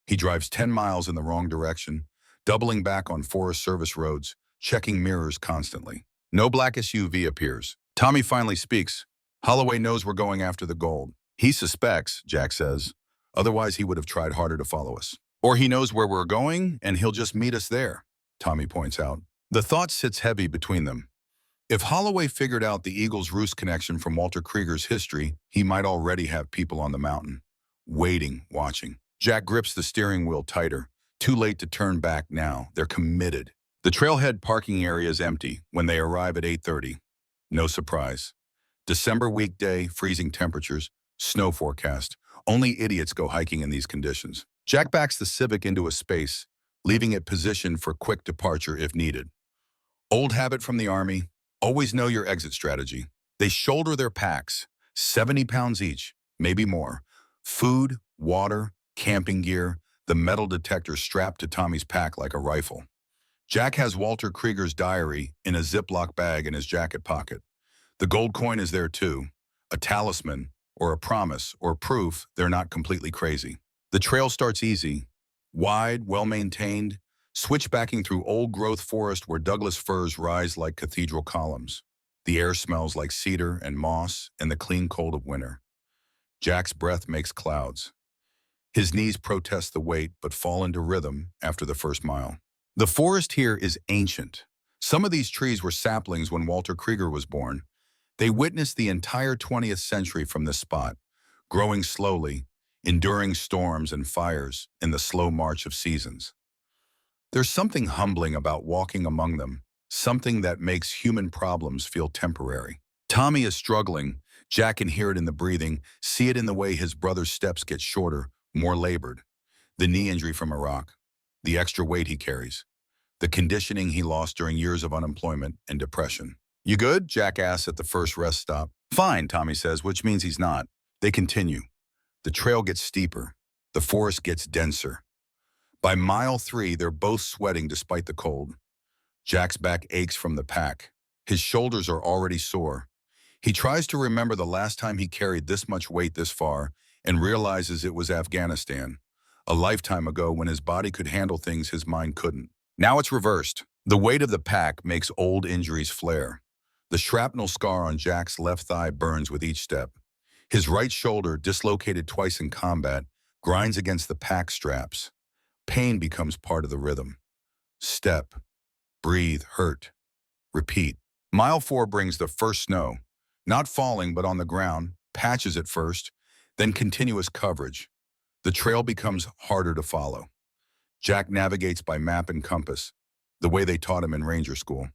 He drives 10 miles in the wrong direction, doubling back on Forest Service roads, checking mirrors constantly. No black SUV appears. Tommy finally speaks. Holloway knows we're going after the gold. He suspects, Jack says. Otherwise, he would have tried harder to follow us. Or he knows where we're going, and he'll just meet us there, Tommy points out. The thought sits heavy between them. If Holloway figured out the Eagle's Roost connection from Walter Krieger's history, he might already have people on the mountain, waiting, watching. Jack grips the steering wheel tighter. Too late to turn back now. They're committed. The trailhead parking area is empty when they arrive at 8:30. No surprise. December weekday, freezing temperatures, snow forecast. Only idiots go hiking in these conditions. Jack backs the Civic into a space, leaving it positioned for quick departure if needed. Old habit from the Army, always know your exit strategy. They shoulder their packs, 70 pounds each, maybe more. Food, water, camping gear, the metal detector strapped to Tommy's pack like a rifle. Jack has Walter Krieger's diary in a Ziploc bag in his jacket pocket. The gold coin is there too, a talisman or a promise or proof they're not completely crazy. The trail starts easy, wide, well-maintained, switchbacking through old-growth forest where Douglas firs rise like cathedral columns. The air smells like cedar and moss and the clean cold of winter. Jack's breath makes clouds. His knees protest the weight but fall into rhythm after the first mile. The forest here is ancient. Some of these trees were saplings when Walter Krieger was born. They witnessed the entire 20th century from this spot, growing slowly, enduring storms and fires in the slow march of seasons. There's something humbling about walking among them, something that makes human problems feel temporary. Tommy is struggling. Jack can hear it in the breathing, see it in the way his brother's steps get shorter, more labored. The knee injury from Iraq, the extra weight he carries, the conditioning he lost during years of unemployment and depression. You good? Jack asks at the first rest stop. Fine, Tommy says, which means he's not. They continue. The trail gets steeper. The forest gets denser. By mile 3, they're both sweating despite the cold. Jack's back aches from the pack. His shoulders are already sore. He tries to remember the last time he carried this much weight this far and realizes it was Afghanistan, a lifetime ago when his body could handle things his mind couldn't. Now it's reversed. The weight of the pack makes old injuries flare. The shrapnel scar on Jack's left thigh burns with each step. His right shoulder, dislocated twice in combat, grinds against the pack straps. Pain becomes part of the rhythm. Step, breathe, hurt, repeat. Mile 4 brings the first snow. Not falling, but on the ground, patches at first, then continuous coverage. The trail becomes harder to follow. Jack navigates by map and compass, the way they taught him in Ranger School.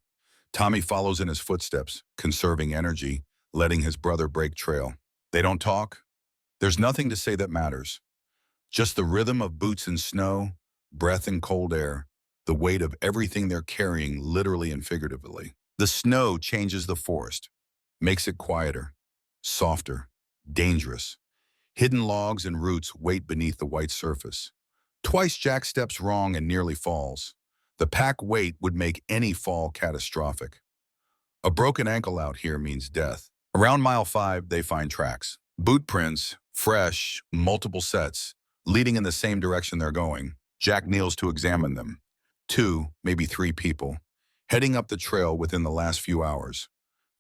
Tommy follows in his footsteps, conserving energy, letting his brother break trail. They don't talk. There's nothing to say that matters. Just the rhythm of boots in snow, breath in cold air, the weight of everything they're carrying literally and figuratively. The snow changes the forest, makes it quieter, softer, dangerous. Hidden logs and roots wait beneath the white surface. Twice Jack steps wrong and nearly falls. The pack weight would make any fall catastrophic. A broken ankle out here means death. Around mile 5, they find tracks. Boot prints, fresh, multiple sets, leading in the same direction they're going. Jack kneels to examine them. 2, maybe 3 people, heading up the trail within the last few hours.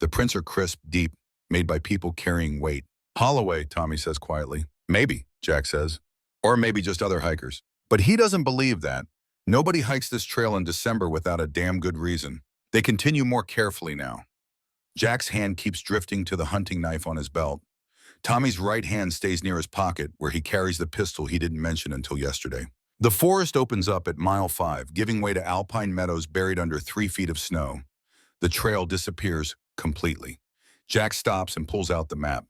The prints are crisp, deep, made by people carrying weight. Holloway, Tommy says quietly. Maybe, Jack says. Or maybe just other hikers. But he doesn't believe that. Nobody hikes this trail in December without a damn good reason. They continue more carefully now. Jack's hand keeps drifting to the hunting knife on his belt. Tommy's right hand stays near his pocket, where he carries the pistol he didn't mention until yesterday. The forest opens up at mile 5, giving way to alpine meadows buried under 3 feet of snow. The trail disappears completely. Jack stops and pulls out the map.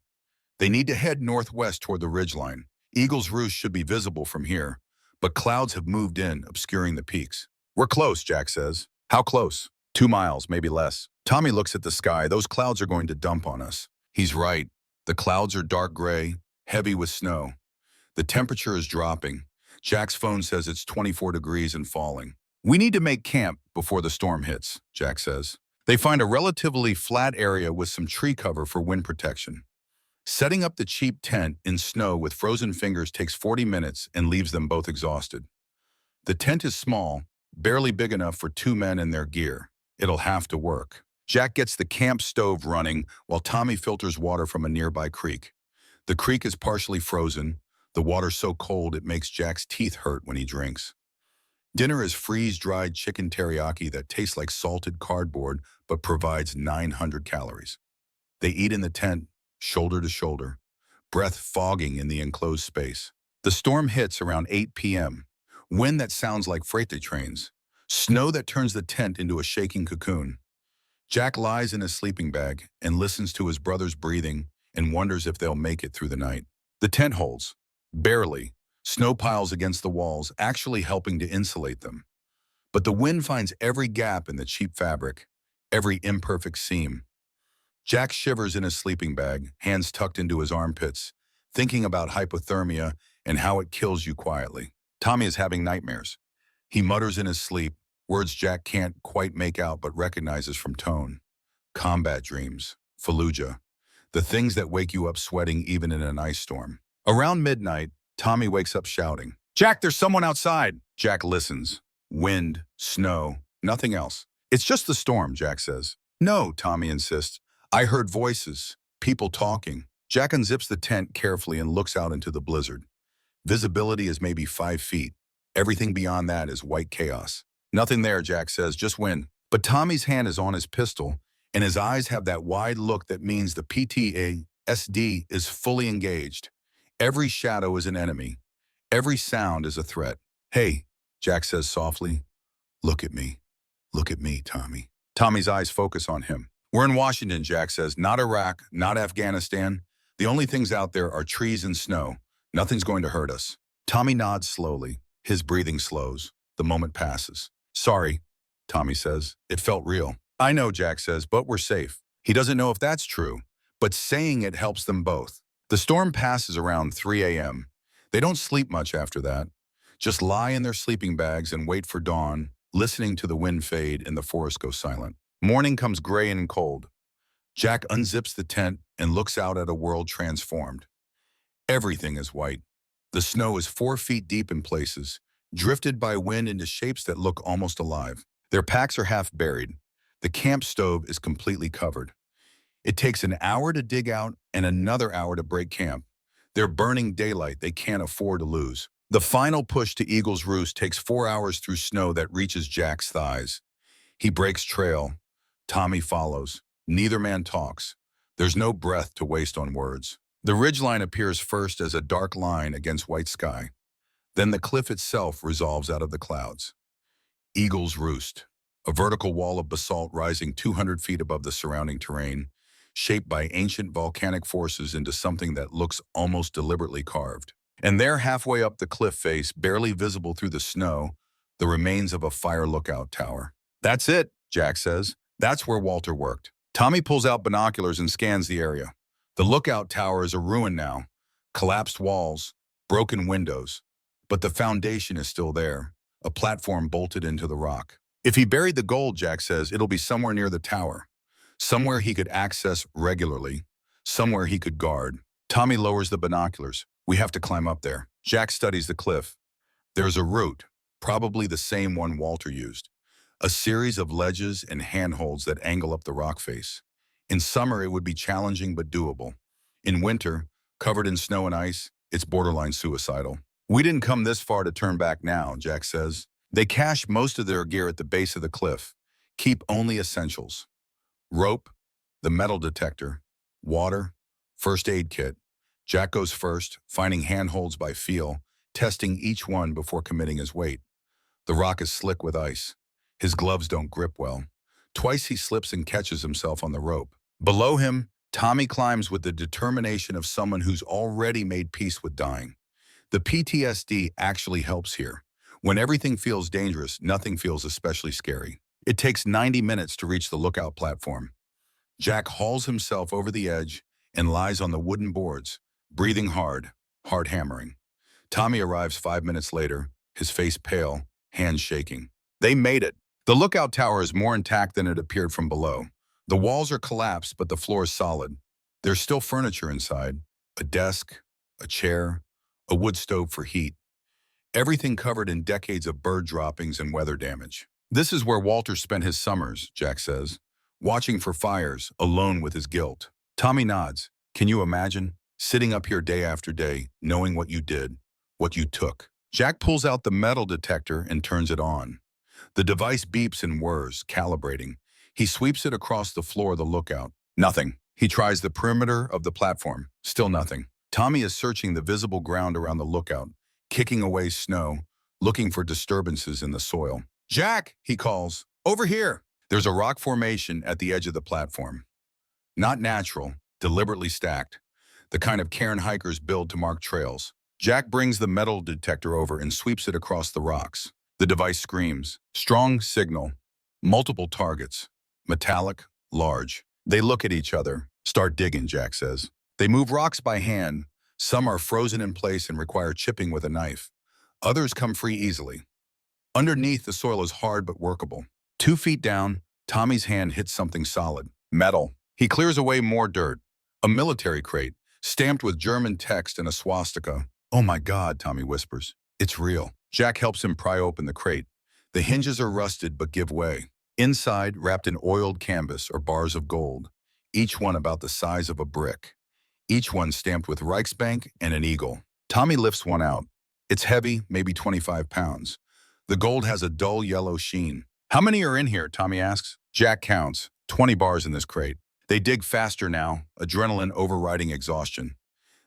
They need to head northwest toward the ridgeline. Eagle's Roost should be visible from here, but clouds have moved in, obscuring the peaks. We're close, Jack says. How close? 2 miles, maybe less. Tommy looks at the sky. Those clouds are going to dump on us. He's right. The clouds are dark gray, heavy with snow. The temperature is dropping. Jack's phone says it's 24 degrees and falling. We need to make camp before the storm hits, Jack says. They find a relatively flat area with some tree cover for wind protection. Setting up the cheap tent in snow with frozen fingers takes 40 minutes and leaves them both exhausted. The tent is small, barely big enough for 2 men and their gear. It'll have to work. Jack gets the camp stove running while Tommy filters water from a nearby creek. The creek is partially frozen. The water's so cold it makes Jack's teeth hurt when he drinks. Dinner is freeze-dried chicken teriyaki that tastes like salted cardboard but provides 900 calories. They eat in the tent, shoulder to shoulder, breath fogging in the enclosed space. The storm hits around 8 p.m. Wind that sounds like freight trains. Snow that turns the tent into a shaking cocoon. Jack lies in his sleeping bag and listens to his brother's breathing and wonders if they'll make it through the night. The tent holds. Barely. Snow piles against the walls, actually helping to insulate them. But the wind finds every gap in the cheap fabric, every imperfect seam. Jack shivers in his sleeping bag, hands tucked into his armpits, thinking about hypothermia and how it kills you quietly. Tommy is having nightmares. He mutters in his sleep, words Jack can't quite make out but recognizes from tone. Combat dreams, Fallujah, the things that wake you up sweating even in an ice storm. Around midnight, Tommy wakes up shouting, "Jack, there's someone outside!" Jack listens. Wind, snow, nothing else. "It's just the storm," Jack says. "No," Tommy insists. "I heard voices, people talking." Jack unzips the tent carefully and looks out into the blizzard. Visibility is maybe 5 feet. Everything beyond that is white chaos. "Nothing there," Jack says, "just wind." But Tommy's hand is on his pistol, and his eyes have that wide look that means the PTSD is fully engaged. Every shadow is an enemy. Every sound is a threat. "Hey," Jack says softly. "Look at me. Look at me, Tommy." Tommy's eyes focus on him. "We're in Washington," Jack says. "Not Iraq, not Afghanistan. The only things out there are trees and snow. Nothing's going to hurt us." Tommy nods slowly. His breathing slows. The moment passes. "Sorry," Tommy says. "It felt real." "I know," Jack says, "but we're safe." He doesn't know if that's true, but saying it helps them both. The storm passes around 3 a.m. They don't sleep much after that. Just lie in their sleeping bags and wait for dawn, listening to the wind fade and the forest go silent. Morning comes gray and cold. Jack unzips the tent and looks out at a world transformed. Everything is white. The snow is 4 feet deep in places, drifted by wind into shapes that look almost alive. Their packs are half buried. The camp stove is completely covered. It takes an hour to dig out and another hour to break camp. They're burning daylight they can't afford to lose. The final push to Eagle's Roost takes 4 hours through snow that reaches Jack's thighs. He breaks trail. Tommy follows. Neither man talks. There's no breath to waste on words. The ridgeline appears first as a dark line against white sky. Then the cliff itself resolves out of the clouds. Eagle's Roost, a vertical wall of basalt rising 200 feet above the surrounding terrain, shaped by ancient volcanic forces into something that looks almost deliberately carved. And there, halfway up the cliff face, barely visible through the snow, the remains of a fire lookout tower. "That's it," Jack says. "That's where Walter worked." Tommy pulls out binoculars and scans the area. The lookout tower is a ruin now, Collapsed walls, broken windows, but the foundation is still there, a platform bolted into the rock. If he buried the gold, Jack says, it'll be somewhere near the tower, somewhere he could access regularly, somewhere he could guard. Tommy lowers the binoculars. We have to climb up there. Jack studies the cliff. There's a route, probably the same one Walter used. A series of ledges and handholds that angle up the rock face. In summer, it would be challenging but doable. In winter, covered in snow and ice, it's borderline suicidal. We didn't come this far to turn back now, Jack says. They cache most of their gear at the base of the cliff. Keep only essentials. Rope, the metal detector, water, first aid kit. Jack goes first, finding handholds by feel, testing each one before committing his weight. The rock is slick with ice. His gloves don't grip well. Twice he slips and catches himself on the rope. Below him, Tommy climbs with the determination of someone who's already made peace with dying. The PTSD actually helps here. When everything feels dangerous, nothing feels especially scary. It takes 90 minutes to reach the lookout platform. Jack hauls himself over the edge and lies on the wooden boards, breathing hard, heart hammering. Tommy arrives 5 minutes later, his face pale, hands shaking. They made it. The lookout tower is more intact than it appeared from below. The walls are collapsed, but the floor is solid. There's still furniture inside, a desk, a chair, a wood stove for heat. Everything covered in decades of bird droppings and weather damage. This is where Walter spent his summers, Jack says, watching for fires, alone with his guilt. Tommy nods. Can you imagine? Sitting up here day after day, knowing what you did, what you took. Jack pulls out the metal detector and turns it on. The device beeps and whirs, calibrating. He sweeps it across the floor of the lookout. Nothing. He tries the perimeter of the platform. Still nothing. Tommy is searching the visible ground around the lookout, kicking away snow, looking for disturbances in the soil. Jack, he calls, over here. There's a rock formation at the edge of the platform. Not natural, deliberately stacked. The kind of cairn hikers build to mark trails. Jack brings the metal detector over and sweeps it across the rocks. The device screams. Strong signal. Multiple targets. Metallic, large. They look at each other. Start digging, Jack says. They move rocks by hand. Some are frozen in place and require chipping with a knife. Others come free easily. Underneath, the soil is hard but workable. 2 feet down, Tommy's hand hits something solid. Metal. He clears away more dirt. A military crate, stamped with German text and a swastika. Oh my God, Tommy whispers. It's real. Jack helps him pry open the crate. The hinges are rusted but give way. Inside, wrapped in oiled canvas, are bars of gold, each one about the size of a brick. Each one stamped with Reichsbank and an eagle. Tommy lifts one out. It's heavy, maybe 25 pounds. The gold has a dull yellow sheen. How many are in here, Tommy asks. Jack counts. 20 bars in this crate. They dig faster now, adrenaline overriding exhaustion.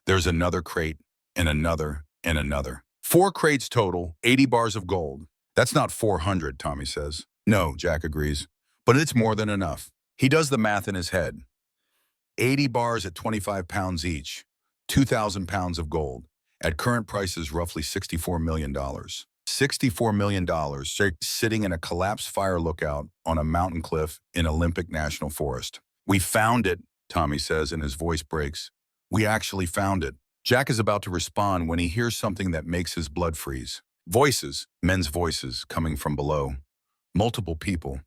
There's another crate, and another, and another. 4 crates total, 80 bars of gold. That's not 400, Tommy says. No, Jack agrees, but it's more than enough. He does the math in his head. 80 bars at 25 pounds each, 2,000 pounds of gold. At current prices, roughly $64 million. $64 million sitting in a collapsed fire lookout on a mountain cliff in Olympic National Forest. We found it, Tommy says, and his voice breaks. We actually found it. Jack is about to respond when he hears something that makes his blood freeze. Voices, men's voices, coming from below. Multiple people,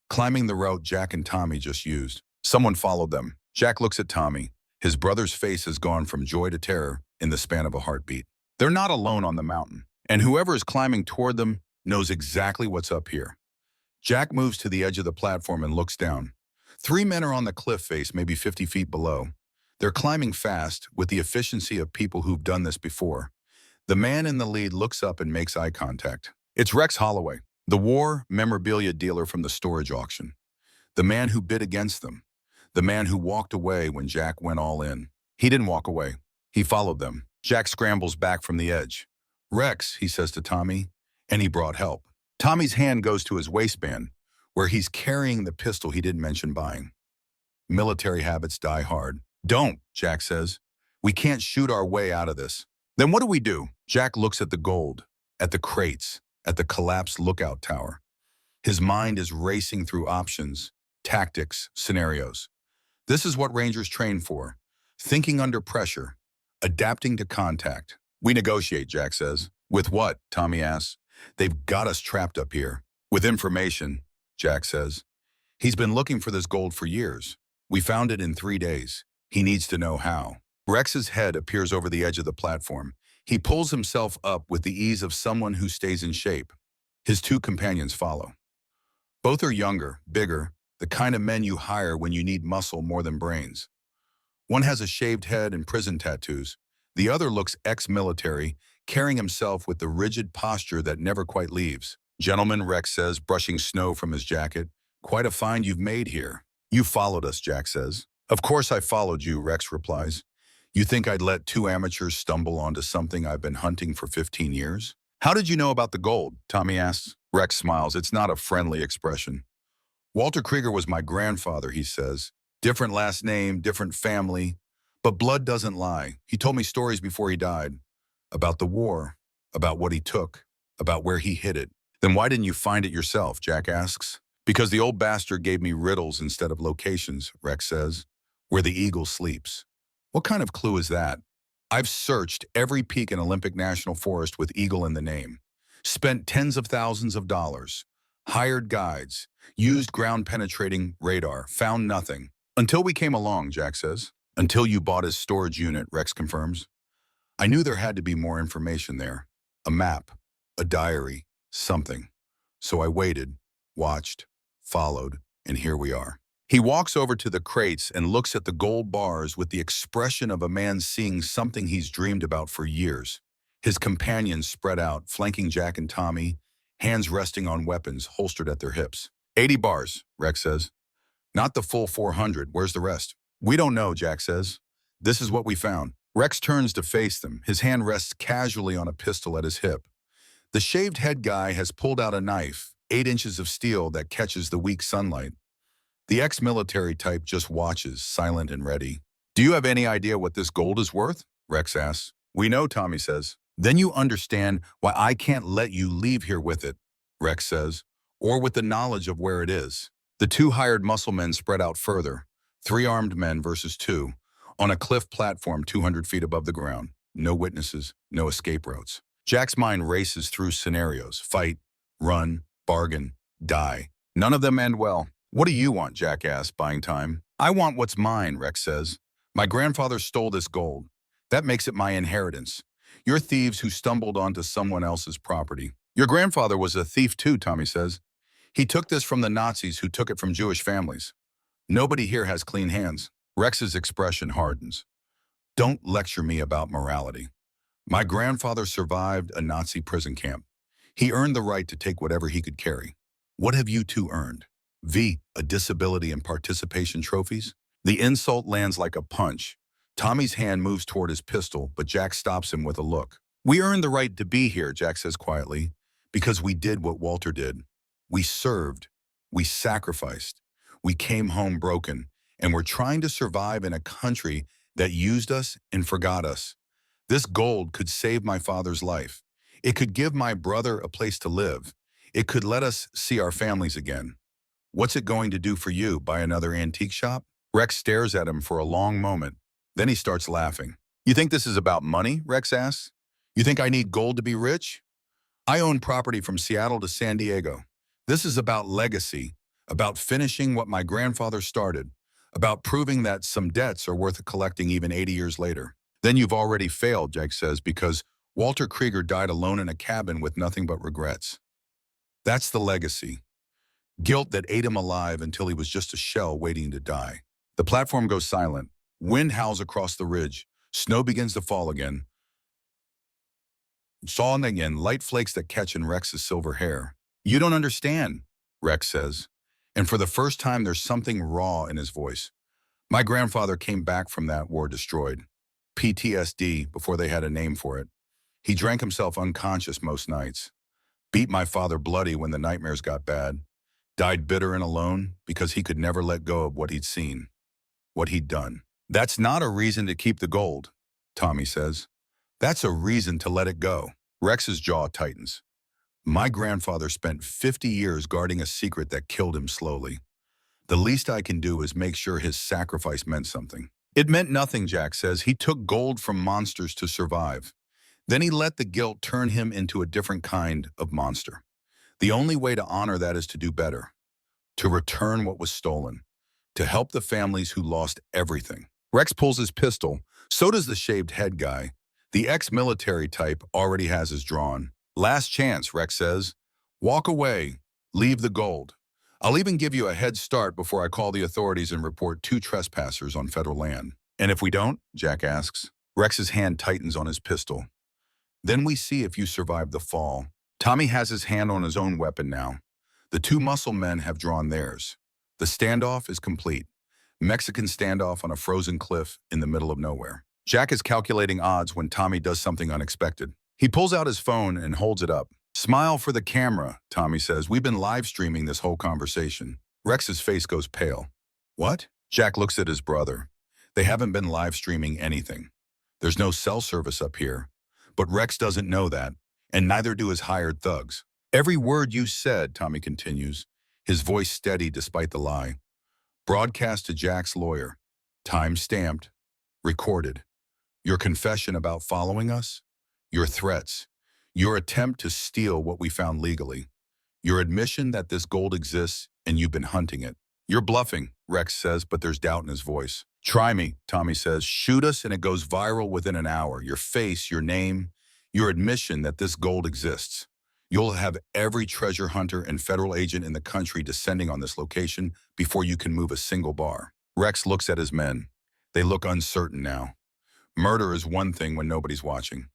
climbing the route Jack and Tommy just used. Someone followed them. Jack looks at Tommy. His brother's face has gone from joy to terror in the span of a heartbeat. They're not alone on the mountain, and whoever is climbing toward them knows exactly what's up here. Jack moves to the edge of the platform and looks down. 3 men are on the cliff face, maybe 50 feet below. They're climbing fast, with the efficiency of people who've done this before. The man in the lead looks up and makes eye contact. It's Rex Holloway, the war memorabilia dealer from the storage auction. The man who bid against them. The man who walked away when Jack went all in. He didn't walk away. He followed them. Jack scrambles back from the edge. Rex, he says to Tommy, and he brought help. Tommy's hand goes to his waistband, where he's carrying the pistol he didn't mention buying. Military habits die hard. Don't, Jack says. We can't shoot our way out of this. Then what do we do? Jack looks at the gold, at the crates, at the collapsed lookout tower. His mind is racing through options, tactics, scenarios. This is what Rangers train for. Thinking under pressure. Adapting to contact. We negotiate, Jack says. With what? Tommy asks. They've got us trapped up here. With information, Jack says. He's been looking for this gold for years. We found it in 3 days. He needs to know how. Rex's head appears over the edge of the platform. He pulls himself up with the ease of someone who stays in shape. His two companions follow. Both are younger, bigger, the kind of men you hire when you need muscle more than brains. One has a shaved head and prison tattoos. The other looks ex-military, carrying himself with the rigid posture that never quite leaves. Gentlemen, Rex says, brushing snow from his jacket. Quite a find you've made here. You followed us, Jack says. Of course I followed you, Rex replies. You think I'd let two amateurs stumble onto something I've been hunting for 15 years? How did you know about the gold? Tommy asks. Rex smiles. It's not a friendly expression. Walter Krieger was my grandfather, he says. Different last name, different family. But blood doesn't lie. He told me stories before he died. About the war, about what he took, about where he hid it. Then why didn't you find it yourself, Jack asks. Because the old bastard gave me riddles instead of locations, Rex says. Where the eagle sleeps. What kind of clue is that? I've searched every peak in Olympic National Forest with eagle in the name. Spent tens of thousands of dollars. Hired guides. Used ground-penetrating radar. Found nothing. Until we came along, Jack says. Until you bought his storage unit, Rex confirms. I knew there had to be more information there. A map. A diary. Something. So I waited, watched, followed, and here we are. He walks over to the crates and looks at the gold bars with the expression of a man seeing something he's dreamed about for years. His companions spread out, flanking Jack and Tommy, hands resting on weapons holstered at their hips. 80 bars, Rex says. Not the full 400. Where's the rest? We don't know, Jack says. This is what we found. Rex turns to face them. His hand rests casually on a pistol at his hip. The shaved head guy has pulled out a knife, 8 inches of steel that catches the weak sunlight. The ex-military type just watches, silent and ready. Do you have any idea what this gold is worth? Rex asks. We know, Tommy says. Then you understand why I can't let you leave here with it, Rex says, or with the knowledge of where it is. The two hired muscle men spread out further, 3 armed men versus 2, on a cliff platform 200 feet above the ground. No witnesses, no escape routes. Jack's mind races through scenarios. Fight, run, bargain, die. None of them end well. What do you want, Jack asks, buying time. I want what's mine, Rex says. My grandfather stole this gold. That makes it my inheritance. You're thieves who stumbled onto someone else's property. Your grandfather was a thief too, Tommy says. He took this from the Nazis who took it from Jewish families. Nobody here has clean hands. Rex's expression hardens. Don't lecture me about morality. My grandfather survived a Nazi prison camp. He earned the right to take whatever he could carry. What have you two earned? A disability and participation trophies? The insult lands like a punch. Tommy's hand moves toward his pistol, but Jack stops him with a look. We earned the right to be here, Jack says quietly, because we did what Walter did. We served. We sacrificed. We came home broken, and we're trying to survive in a country that used us and forgot us. This gold could save my father's life. It could give my brother a place to live. It could let us see our families again. What's it going to do for you? Buy another antique shop? Rex stares at him for a long moment. Then he starts laughing. You think this is about money? Rex asks. You think I need gold to be rich? I own property from Seattle to San Diego. This is about legacy, about finishing what my grandfather started, about proving that some debts are worth collecting even 80 years later. Then you've already failed, Jack says, because Walter Krieger died alone in a cabin with nothing but regrets. That's the legacy. Guilt that ate him alive until he was just a shell waiting to die. The platform goes silent. Wind howls across the ridge. Snow begins to fall again. Sawing again, light flakes that catch in Rex's silver hair. You don't understand, Rex says. And for the first time, there's something raw in his voice. My grandfather came back from that war destroyed. PTSD before they had a name for it. He drank himself unconscious most nights. Beat my father bloody when the nightmares got bad. Died bitter and alone because he could never let go of what he'd seen, what he'd done. That's not a reason to keep the gold, Tommy says. That's a reason to let it go. Rex's jaw tightens. My grandfather spent 50 years guarding a secret that killed him slowly. The least I can do is make sure his sacrifice meant something. It meant nothing, Jack says. He took gold from monsters to survive. Then he let the guilt turn him into a different kind of monster. The only way to honor that is to do better, to return what was stolen, to help the families who lost everything. Rex pulls his pistol. So does the shaved head guy. The ex-military type already has his drawn. Last chance, Rex says. Walk away. Leave the gold. I'll even give you a head start before I call the authorities and report 2 trespassers on federal land. And if we don't, Jack asks. Rex's hand tightens on his pistol. Then we see if you survive the fall. Tommy has his hand on his own weapon now. The 2 muscle men have drawn theirs. The standoff is complete. Mexican standoff on a frozen cliff in the middle of nowhere. Jack is calculating odds when Tommy does something unexpected. He pulls out his phone and holds it up. Smile for the camera, Tommy says. We've been live streaming this whole conversation. Rex's face goes pale. What? Jack looks at his brother. They haven't been live streaming anything. There's no cell service up here. But Rex doesn't know that, and neither do his hired thugs. Every word you said, Tommy continues, his voice steady despite the lie. Broadcast to Jack's lawyer. Time stamped. Recorded. Your confession about following us. Your threats. Your attempt to steal what we found legally. Your admission that this gold exists and you've been hunting it. You're bluffing, Rex says, but there's doubt in his voice. Try me, Tommy says. Shoot us and it goes viral within an hour. Your face, your name, your admission that this gold exists. You'll have every treasure hunter and federal agent in the country descending on this location before you can move a single bar. Rex looks at his men. They look uncertain now. Murder is one thing when nobody's watching.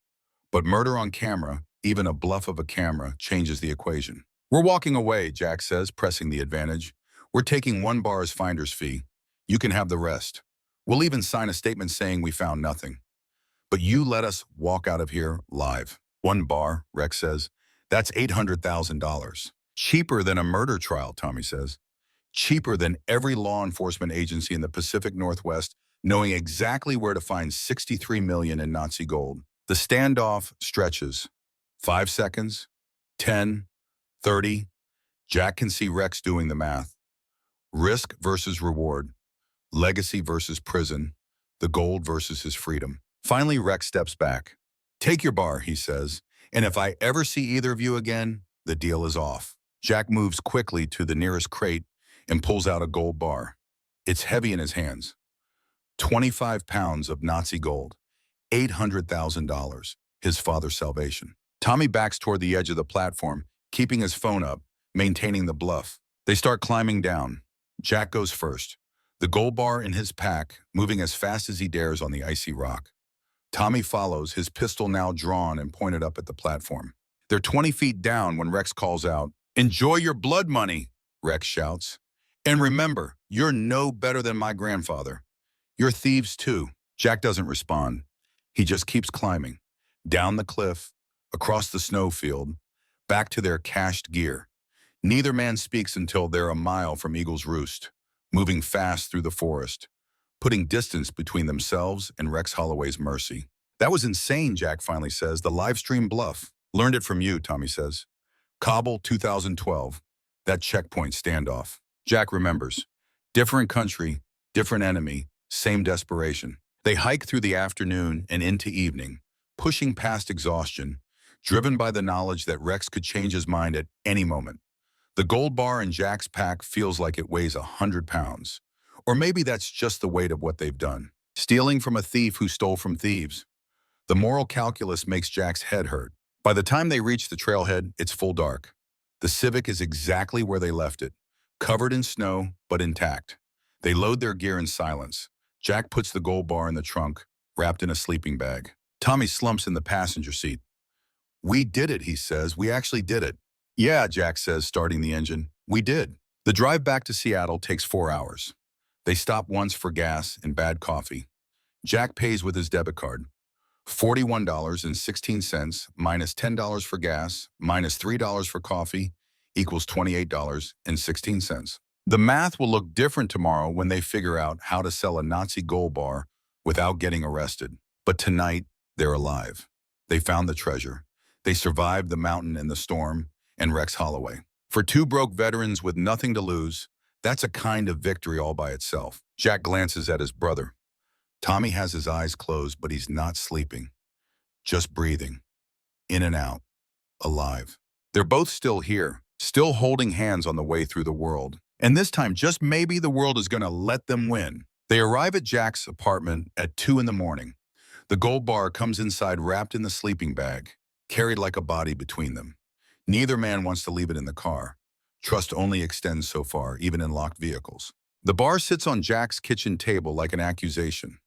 But murder on camera, even a bluff of a camera, changes the equation. We're walking away, Jack says, pressing the advantage. We're taking 1 bar as finder's fee. You can have the rest. We'll even sign a statement saying we found nothing. But you let us walk out of here live. 1 bar, Rex says. That's $800,000. Cheaper than a murder trial, Tommy says. Cheaper than every law enforcement agency in the Pacific Northwest knowing exactly where to find $63 million in Nazi gold. The standoff stretches. 5 seconds, 10, 30. Jack can see Rex doing the math. Risk versus reward. Legacy versus prison. The gold versus his freedom. Finally, Rex steps back. Take your bar, he says, and if I ever see either of you again, the deal is off. Jack moves quickly to the nearest crate and pulls out a gold bar. It's heavy in his hands. 25 pounds of Nazi gold. $800,000. His father's salvation. Tommy backs toward the edge of the platform, keeping his phone up, maintaining the bluff. They start climbing down. Jack goes first. The gold bar in his pack, moving as fast as he dares on the icy rock. Tommy follows, his pistol now drawn and pointed up at the platform. They're 20 feet down when Rex calls out, "Enjoy your blood money," Rex shouts. "And remember, you're no better than my grandfather. You're thieves too." Jack doesn't respond. He just keeps climbing. Down the cliff, across the snowfield, back to their cached gear. Neither man speaks until they're a mile from Eagle's Roost, moving fast through the forest, putting distance between themselves and Rex Holloway's mercy. "That was insane," Jack finally says. "The live stream bluff." "Learned it from you," Tommy says. "Kabul 2012. That checkpoint standoff." Jack remembers. Different country, different enemy, same desperation. They hike through the afternoon and into evening, pushing past exhaustion, driven by the knowledge that Rex could change his mind at any moment. The gold bar in Jack's pack feels like it weighs 100 pounds. Or maybe that's just the weight of what they've done. Stealing from a thief who stole from thieves. The moral calculus makes Jack's head hurt. By the time they reach the trailhead, it's full dark. The Civic is exactly where they left it, covered in snow, but intact. They load their gear in silence. Jack puts the gold bar in the trunk, wrapped in a sleeping bag. Tommy slumps in the passenger seat. "We did it," he says. "We actually did it." "Yeah," Jack says, starting the engine. "We did." The drive back to Seattle takes 4 hours. They stop once for gas and bad coffee. Jack pays with his debit card. $41.16 minus $10 for gas minus $3 for coffee equals $28.16. The math will look different tomorrow when they figure out how to sell a Nazi gold bar without getting arrested. But tonight, they're alive. They found the treasure. They survived the mountain and the storm and Rex Holloway. For 2 broke veterans with nothing to lose, that's a kind of victory all by itself. Jack glances at his brother. Tommy has his eyes closed, but he's not sleeping, just breathing, in and out, alive. They're both still here, still holding hands on the way through the world. And this time, just maybe the world is going to let them win. They arrive at Jack's apartment at 2 in the morning. The gold bar comes inside wrapped in the sleeping bag, carried like a body between them. Neither man wants to leave it in the car. Trust only extends so far, even in locked vehicles. The bar sits on Jack's kitchen table like an accusation.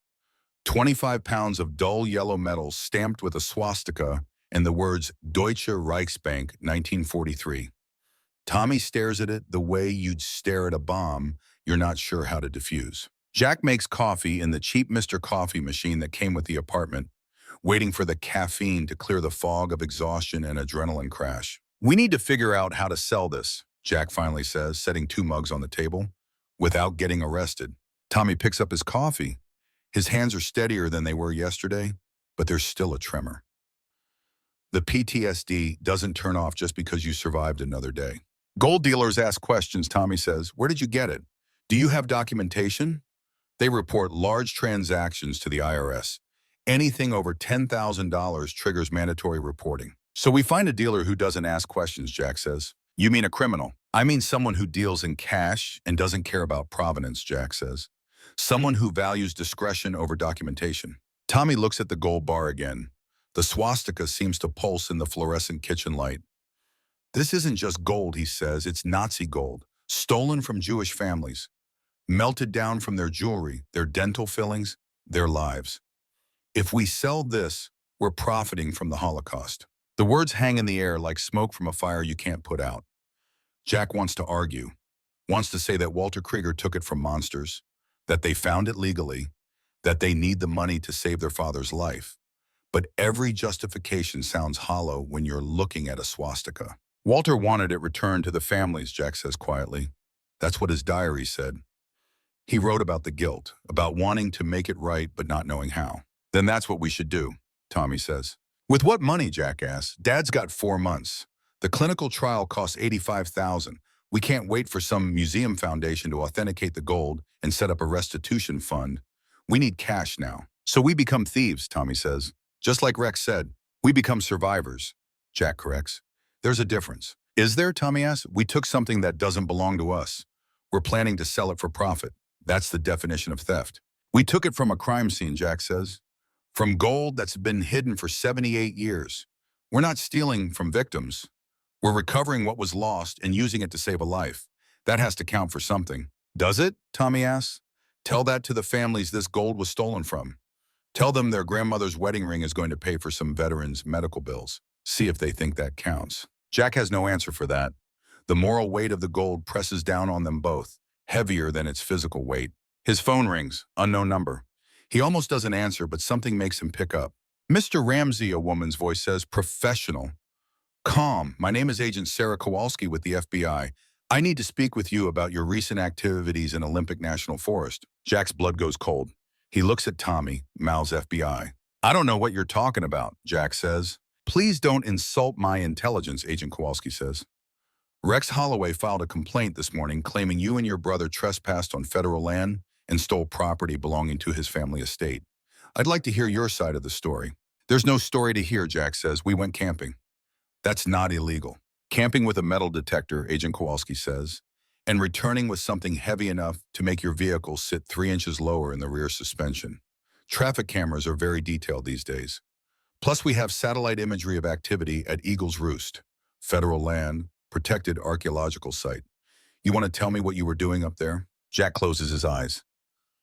25 pounds of dull yellow metal stamped with a swastika and the words Deutsche Reichsbank 1943. Tommy stares at it the way you'd stare at a bomb you're not sure how to defuse. Jack makes coffee in the cheap Mr. Coffee machine that came with the apartment, waiting for the caffeine to clear the fog of exhaustion and adrenaline crash. "We need to figure out how to sell this," Jack finally says, setting 2 mugs on the table, without getting arrested. Tommy picks up his coffee. His hands are steadier than they were yesterday, but there's still a tremor. The PTSD doesn't turn off just because you survived another day. "Gold dealers ask questions," Tommy says. "Where did you get it? Do you have documentation?" They report large transactions to the IRS. Anything over $10,000 triggers mandatory reporting. "So we find a dealer who doesn't ask questions," Jack says. "You mean a criminal?" "I mean someone who deals in cash and doesn't care about provenance," Jack says. "Someone who values discretion over documentation." Tommy looks at the gold bar again. The swastika seems to pulse in the fluorescent kitchen light. "This isn't just gold," he says. "It's Nazi gold, stolen from Jewish families, melted down from their jewelry, their dental fillings, their lives. If we sell this, we're profiting from the Holocaust." The words hang in the air like smoke from a fire you can't put out. Jack wants to argue, wants to say that Walter Krieger took it from monsters, that they found it legally, that they need the money to save their father's life. But every justification sounds hollow when you're looking at a swastika. "Walter wanted it returned to the families," Jack says quietly. That's what his diary said. He wrote about the guilt, about wanting to make it right but not knowing how. "Then that's what we should do," Tommy says. "With what money?" Jack asks. "Dad's got 4 months. The clinical trial costs $85,000. We can't wait for some museum foundation to authenticate the gold and set up a restitution fund. We need cash now." "So we become thieves," Tommy says. "Just like Rex said, we become survivors," Jack corrects. "There's a difference." "Is there?" Tommy asks. "We took something that doesn't belong to us. We're planning to sell it for profit. That's the definition of theft." "We took it from a crime scene," Jack says. "From gold that's been hidden for 78 years. We're not stealing from victims. We're recovering what was lost and using it to save a life. That has to count for something." "Does it?" Tommy asks. "Tell that to the families this gold was stolen from. Tell them their grandmother's wedding ring is going to pay for some veterans' medical bills. See if they think that counts." Jack has no answer for that. The moral weight of the gold presses down on them both, heavier than its physical weight. His phone rings, unknown number. He almost doesn't answer, but something makes him pick up. "Mr. Ramsey," a woman's voice says, professional. "Calm. My name is Agent Sarah Kowalski with the FBI. I need to speak with you about your recent activities in Olympic National Forest." Jack's blood goes cold. He looks at Tommy, mouths FBI. "I don't know what you're talking about," Jack says. "Please don't insult my intelligence," Agent Kowalski says. "Rex Holloway filed a complaint this morning claiming you and your brother trespassed on federal land and stole property belonging to his family estate. I'd like to hear your side of the story." "There's no story to hear," Jack says. "We went camping." "That's not illegal. Camping with a metal detector," Agent Kowalski says, "and returning with something heavy enough to make your vehicle sit 3 inches lower in the rear suspension. Traffic cameras are very detailed these days. Plus, we have satellite imagery of activity at Eagle's Roost, federal land, protected archaeological site. You want to tell me what you were doing up there?" Jack closes his eyes.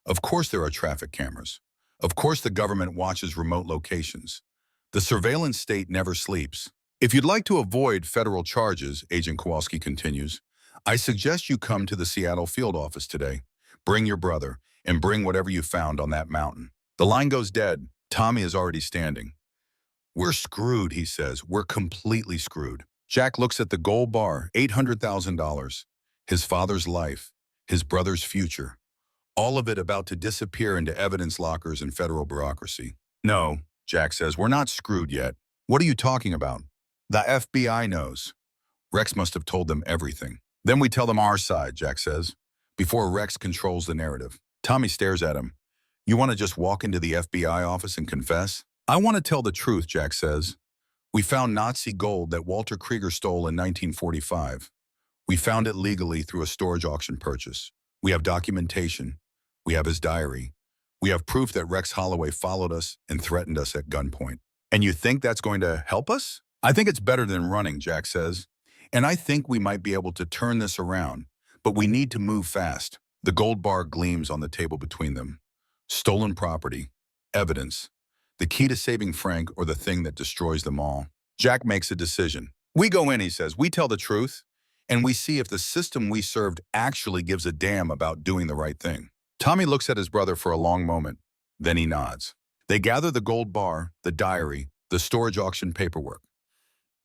Of course there are traffic cameras. Of course the government watches remote locations. The surveillance state never sleeps. "If you'd like to avoid federal charges," Agent Kowalski continues, "I suggest you come to the Seattle field office today. Bring your brother, and bring whatever you found on that mountain." The line goes dead. Tommy is already standing. "We're screwed," he says. "We're completely screwed." Jack looks at the gold bar, $800,000, his father's life, his brother's future, all of it about to disappear into evidence lockers and federal bureaucracy. "No," Jack says, "we're not screwed yet." "What are you talking about?" "The FBI knows. Rex must have told them everything." "Then we tell them our side," Jack says, "before Rex controls the narrative." Tommy stares at him. You want to just walk into the FBI office and confess? I want to tell the truth, Jack says. We found Nazi gold that Walter Krieger stole in 1945. We found it legally through a storage auction purchase. We have documentation. We have his diary. We have proof that Rex Holloway followed us and threatened us at gunpoint. And you think that's going to help us? I think it's better than running, Jack says. And I think we might be able to turn this around, but we need to move fast. The gold bar gleams on the table between them. Stolen property, evidence, the key to saving Frank or the thing that destroys them all. Jack makes a decision. We go in, he says, we tell the truth, and we see if the system we served actually gives a damn about doing the right thing. Tommy looks at his brother for a long moment. Then he nods. They gather the gold bar, the diary, the storage auction paperwork.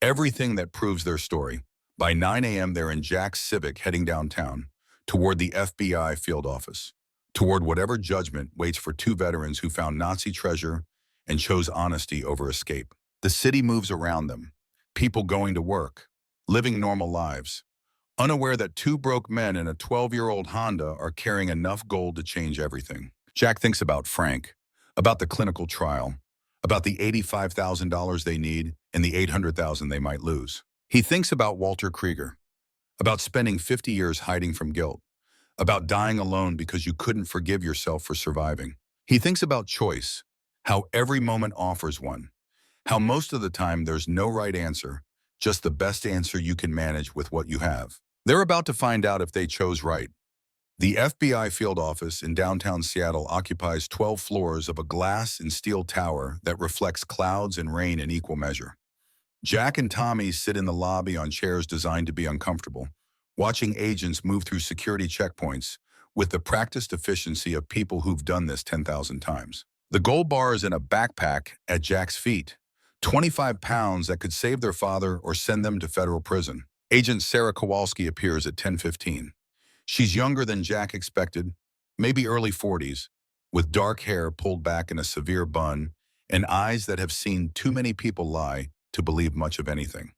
Everything that proves their story. By 9 a.m., they're in Jack's Civic heading downtown, toward the FBI field office, toward whatever judgment waits for two veterans who found Nazi treasure and chose honesty over escape. The city moves around them, people going to work, living normal lives, unaware that two broke men in a 12-year-old Honda are carrying enough gold to change everything. Jack thinks about Frank, about the clinical trial, about the $85,000 they need and the $800,000 they might lose. He thinks about Walter Krieger, about spending 50 years hiding from guilt, about dying alone because you couldn't forgive yourself for surviving. He thinks about choice, how every moment offers one, how most of the time there's no right answer, just the best answer you can manage with what you have. They're about to find out if they chose right. The FBI field office in downtown Seattle occupies 12 floors of a glass and steel tower that reflects clouds and rain in equal measure. Jack and Tommy sit in the lobby on chairs designed to be uncomfortable, watching agents move through security checkpoints with the practiced efficiency of people who've done this 10,000 times. The gold bar is in a backpack at Jack's feet, 25 pounds that could save their father or send them to federal prison. Agent Sarah Kowalski appears at 10:15. She's younger than Jack expected, maybe early 40s, with dark hair pulled back in a severe bun and eyes that have seen too many people lie to believe much of anything.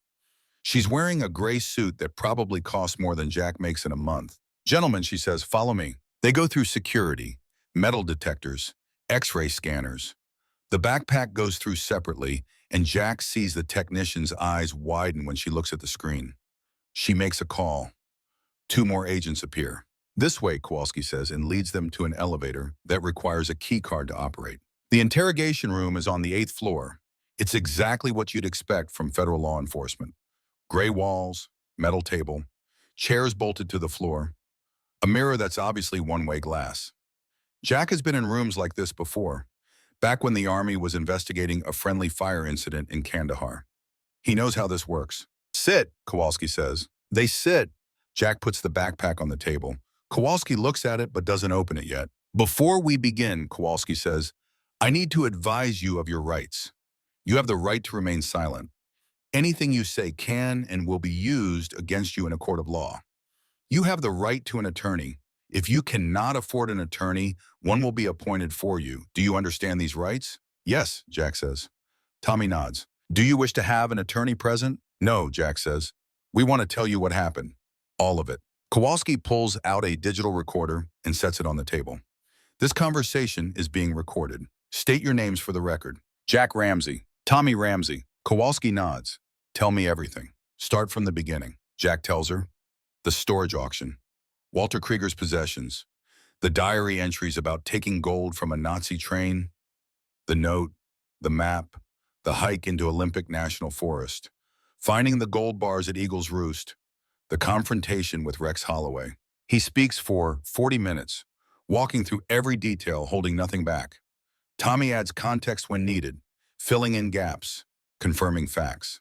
She's wearing a gray suit that probably costs more than Jack makes in a month. Gentlemen, she says, follow me. They go through security, metal detectors, X-ray scanners. The backpack goes through separately, and Jack sees the technician's eyes widen when she looks at the screen. She makes a call. Two more agents appear. This way, Kowalski says, and leads them to an elevator that requires a key card to operate. The interrogation room is on the 8th floor. It's exactly what you'd expect from federal law enforcement. Gray walls, metal table, chairs bolted to the floor, a mirror that's obviously one-way glass. Jack has been in rooms like this before, back when the Army was investigating a friendly fire incident in Kandahar. He knows how this works. Sit, Kowalski says. They sit. Jack puts the backpack on the table. Kowalski looks at it but doesn't open it yet. Before we begin, Kowalski says, I need to advise you of your rights. You have the right to remain silent. Anything you say can and will be used against you in a court of law. You have the right to an attorney. If you cannot afford an attorney, one will be appointed for you. Do you understand these rights? Yes, Jack says. Tommy nods. Do you wish to have an attorney present? No, Jack says. We want to tell you what happened. All of it. Kowalski pulls out a digital recorder and sets it on the table. This conversation is being recorded. State your names for the record. Jack Ramsey. Tommy Ramsey. Kowalski nods. Tell me everything. Start from the beginning. Jack tells her. The storage auction. Walter Krieger's possessions. The diary entries about taking gold from a Nazi train. The note. The map. The hike into Olympic National Forest. Finding the gold bars at Eagle's Roost. The confrontation with Rex Holloway. He speaks for 40 minutes, walking through every detail, holding nothing back. Tommy adds context when needed, filling in gaps, confirming facts.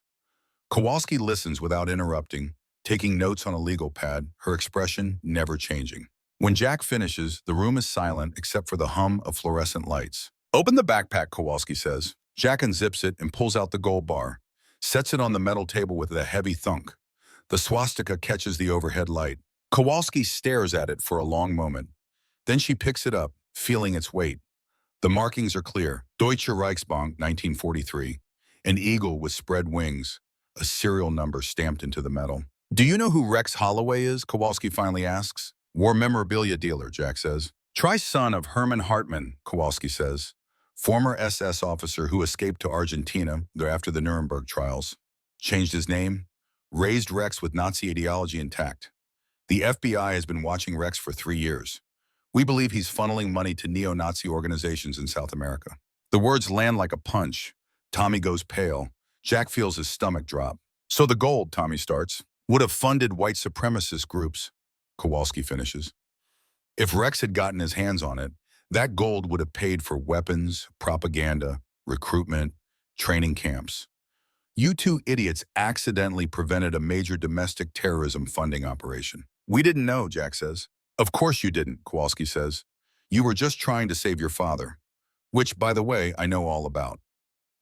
Kowalski listens without interrupting, taking notes on a legal pad, her expression never changing. When Jack finishes, the room is silent except for the hum of fluorescent lights. Open the backpack, Kowalski says. Jack unzips it and pulls out the gold bar, sets it on the metal table with a heavy thunk. The swastika catches the overhead light. Kowalski stares at it for a long moment. Then she picks it up, feeling its weight. The markings are clear. Deutsche Reichsbank, 1943. An eagle with spread wings. A serial number stamped into the metal. Do you know who Rex Holloway is? Kowalski finally asks. War memorabilia dealer, Jack says. Try son of Herman Hartmann, Kowalski says, former SS officer who escaped to Argentina after the Nuremberg trials. Changed his name, raised Rex with Nazi ideology intact. The FBI has been watching Rex for 3 years. We believe he's funneling money to neo-Nazi organizations in South America. The words land like a punch. Tommy goes pale. Jack feels his stomach drop. So the gold, Tommy starts, would have funded white supremacist groups, Kowalski finishes. If Rex had gotten his hands on it, that gold would have paid for weapons, propaganda, recruitment, training camps. You two idiots accidentally prevented a major domestic terrorism funding operation. We didn't know, Jack says. Of course you didn't, Kowalski says. You were just trying to save your father, which, by the way, I know all about.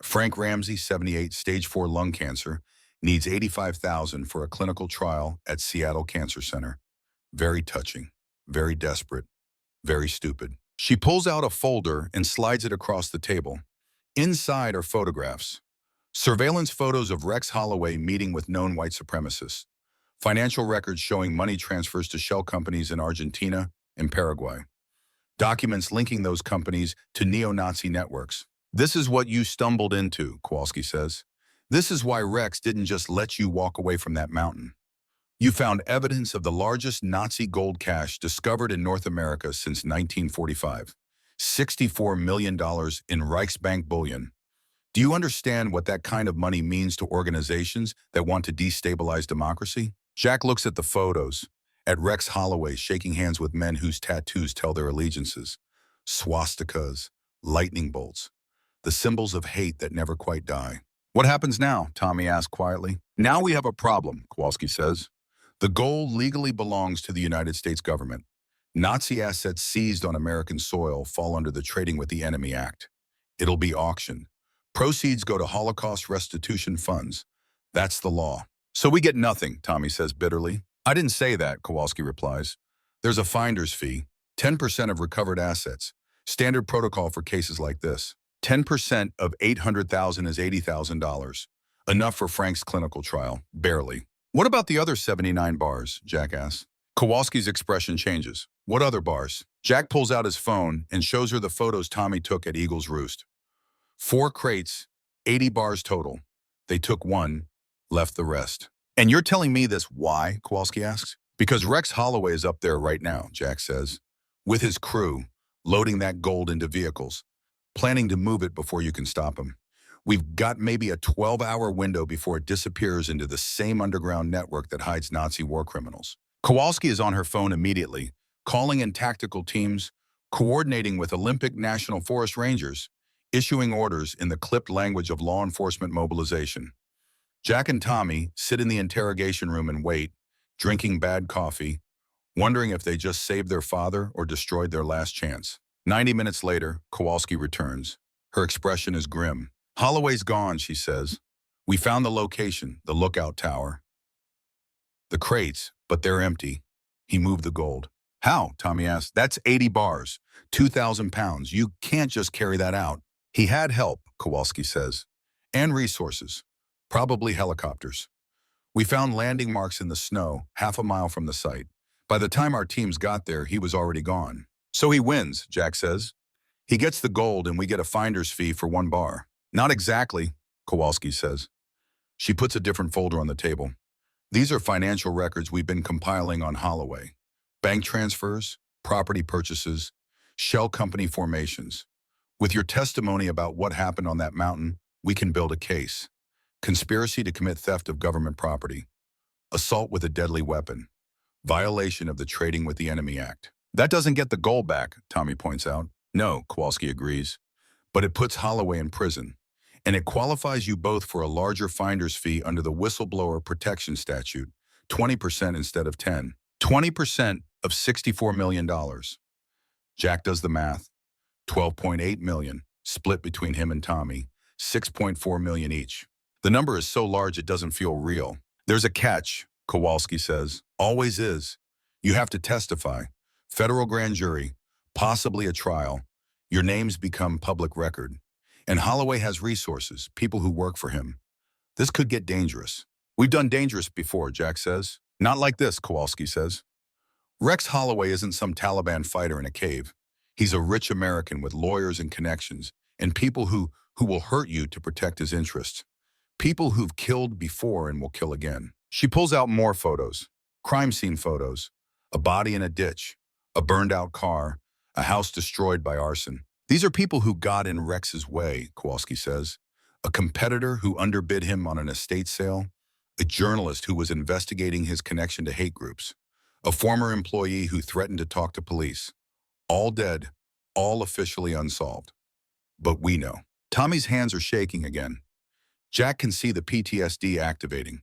Frank Ramsey, 78, stage 4 lung cancer, needs $85,000 for a clinical trial at Seattle Cancer Center. Very touching, very desperate, very stupid. She pulls out a folder and slides it across the table. Inside are photographs. Surveillance photos of Rex Holloway meeting with known white supremacists. Financial records showing money transfers to shell companies in Argentina and Paraguay. Documents linking those companies to neo-Nazi networks. This is what you stumbled into, Kowalski says. This is why Rex didn't just let you walk away from that mountain. You found evidence of the largest Nazi gold cache discovered in North America since 1945. $64 million in Reichsbank bullion. Do you understand what that kind of money means to organizations that want to destabilize democracy? Jack looks at the photos, at Rex Holloway shaking hands with men whose tattoos tell their allegiances. Swastikas, lightning bolts, the symbols of hate that never quite die. What happens now? Tommy asks quietly. Now we have a problem, Kowalski says. The gold legally belongs to the United States government. Nazi assets seized on American soil fall under the Trading with the Enemy Act. It'll be auctioned. Proceeds go to Holocaust restitution funds. That's the law. So we get nothing, Tommy says bitterly. I didn't say that, Kowalski replies. There's a finder's fee, 10% of recovered assets. Standard protocol for cases like this. 10% of $800,000 is $80,000. Enough for Frank's clinical trial, barely. What about the other 79 bars, Jack asks. Kowalski's expression changes. What other bars? Jack pulls out his phone and shows her the photos Tommy took at Eagle's Roost. 4 crates, 80 bars total. They took 1, left the rest. And you're telling me this why, Kowalski asks? Because Rex Holloway is up there right now, Jack says, with his crew, loading that gold into vehicles, planning to move it before you can stop him. We've got maybe a 12-hour window before it disappears into the same underground network that hides Nazi war criminals. Kowalski is on her phone immediately, calling in tactical teams, coordinating with Olympic National Forest Rangers, issuing orders in the clipped language of law enforcement mobilization. Jack and Tommy sit in the interrogation room and wait, drinking bad coffee, wondering if they just saved their father or destroyed their last chance. 90 minutes later, Kowalski returns. Her expression is grim. Holloway's gone, she says. We found the location, the lookout tower. The crates, but they're empty. He moved the gold. How? Tommy asks. That's 80 bars, 2,000 pounds. You can't just carry that out. He had help, Kowalski says, and resources, probably helicopters. We found landing marks in the snow, half a mile from the site. By the time our teams got there, he was already gone. So he wins, Jack says. He gets the gold and we get a finder's fee for 1 bar. Not exactly, Kowalski says. She puts a different folder on the table. These are financial records we've been compiling on Holloway. Bank transfers, property purchases, shell company formations. With your testimony about what happened on that mountain, we can build a case. Conspiracy to commit theft of government property. Assault with a deadly weapon. Violation of the Trading with the Enemy Act. That doesn't get the gold back, Tommy points out. No, Kowalski agrees. But it puts Holloway in prison. And it qualifies you both for a larger finder's fee under the whistleblower protection statute, 20% instead of 10. 20% of $64 million. Jack does the math. 12.8 million, split between him and Tommy, 6.4 million each. The number is so large it doesn't feel real. There's a catch, Kowalski says. Always is. You have to testify. Federal grand jury, possibly a trial. Your names become public record. And Holloway has resources, people who work for him. This could get dangerous. We've done dangerous before, Jack says. Not like this, Kowalski says. Rex Holloway isn't some Taliban fighter in a cave. He's a rich American with lawyers and connections, and people who will hurt you to protect his interests. People who've killed before and will kill again. She pulls out more photos, crime scene photos, a body in a ditch, a burned out car, a house destroyed by arson. These are people who got in Rex's way, Kowalski says. A competitor who underbid him on an estate sale, a journalist who was investigating his connection to hate groups, a former employee who threatened to talk to police. All dead, all officially unsolved. But we know. Tommy's hands are shaking again. Jack can see the PTSD activating.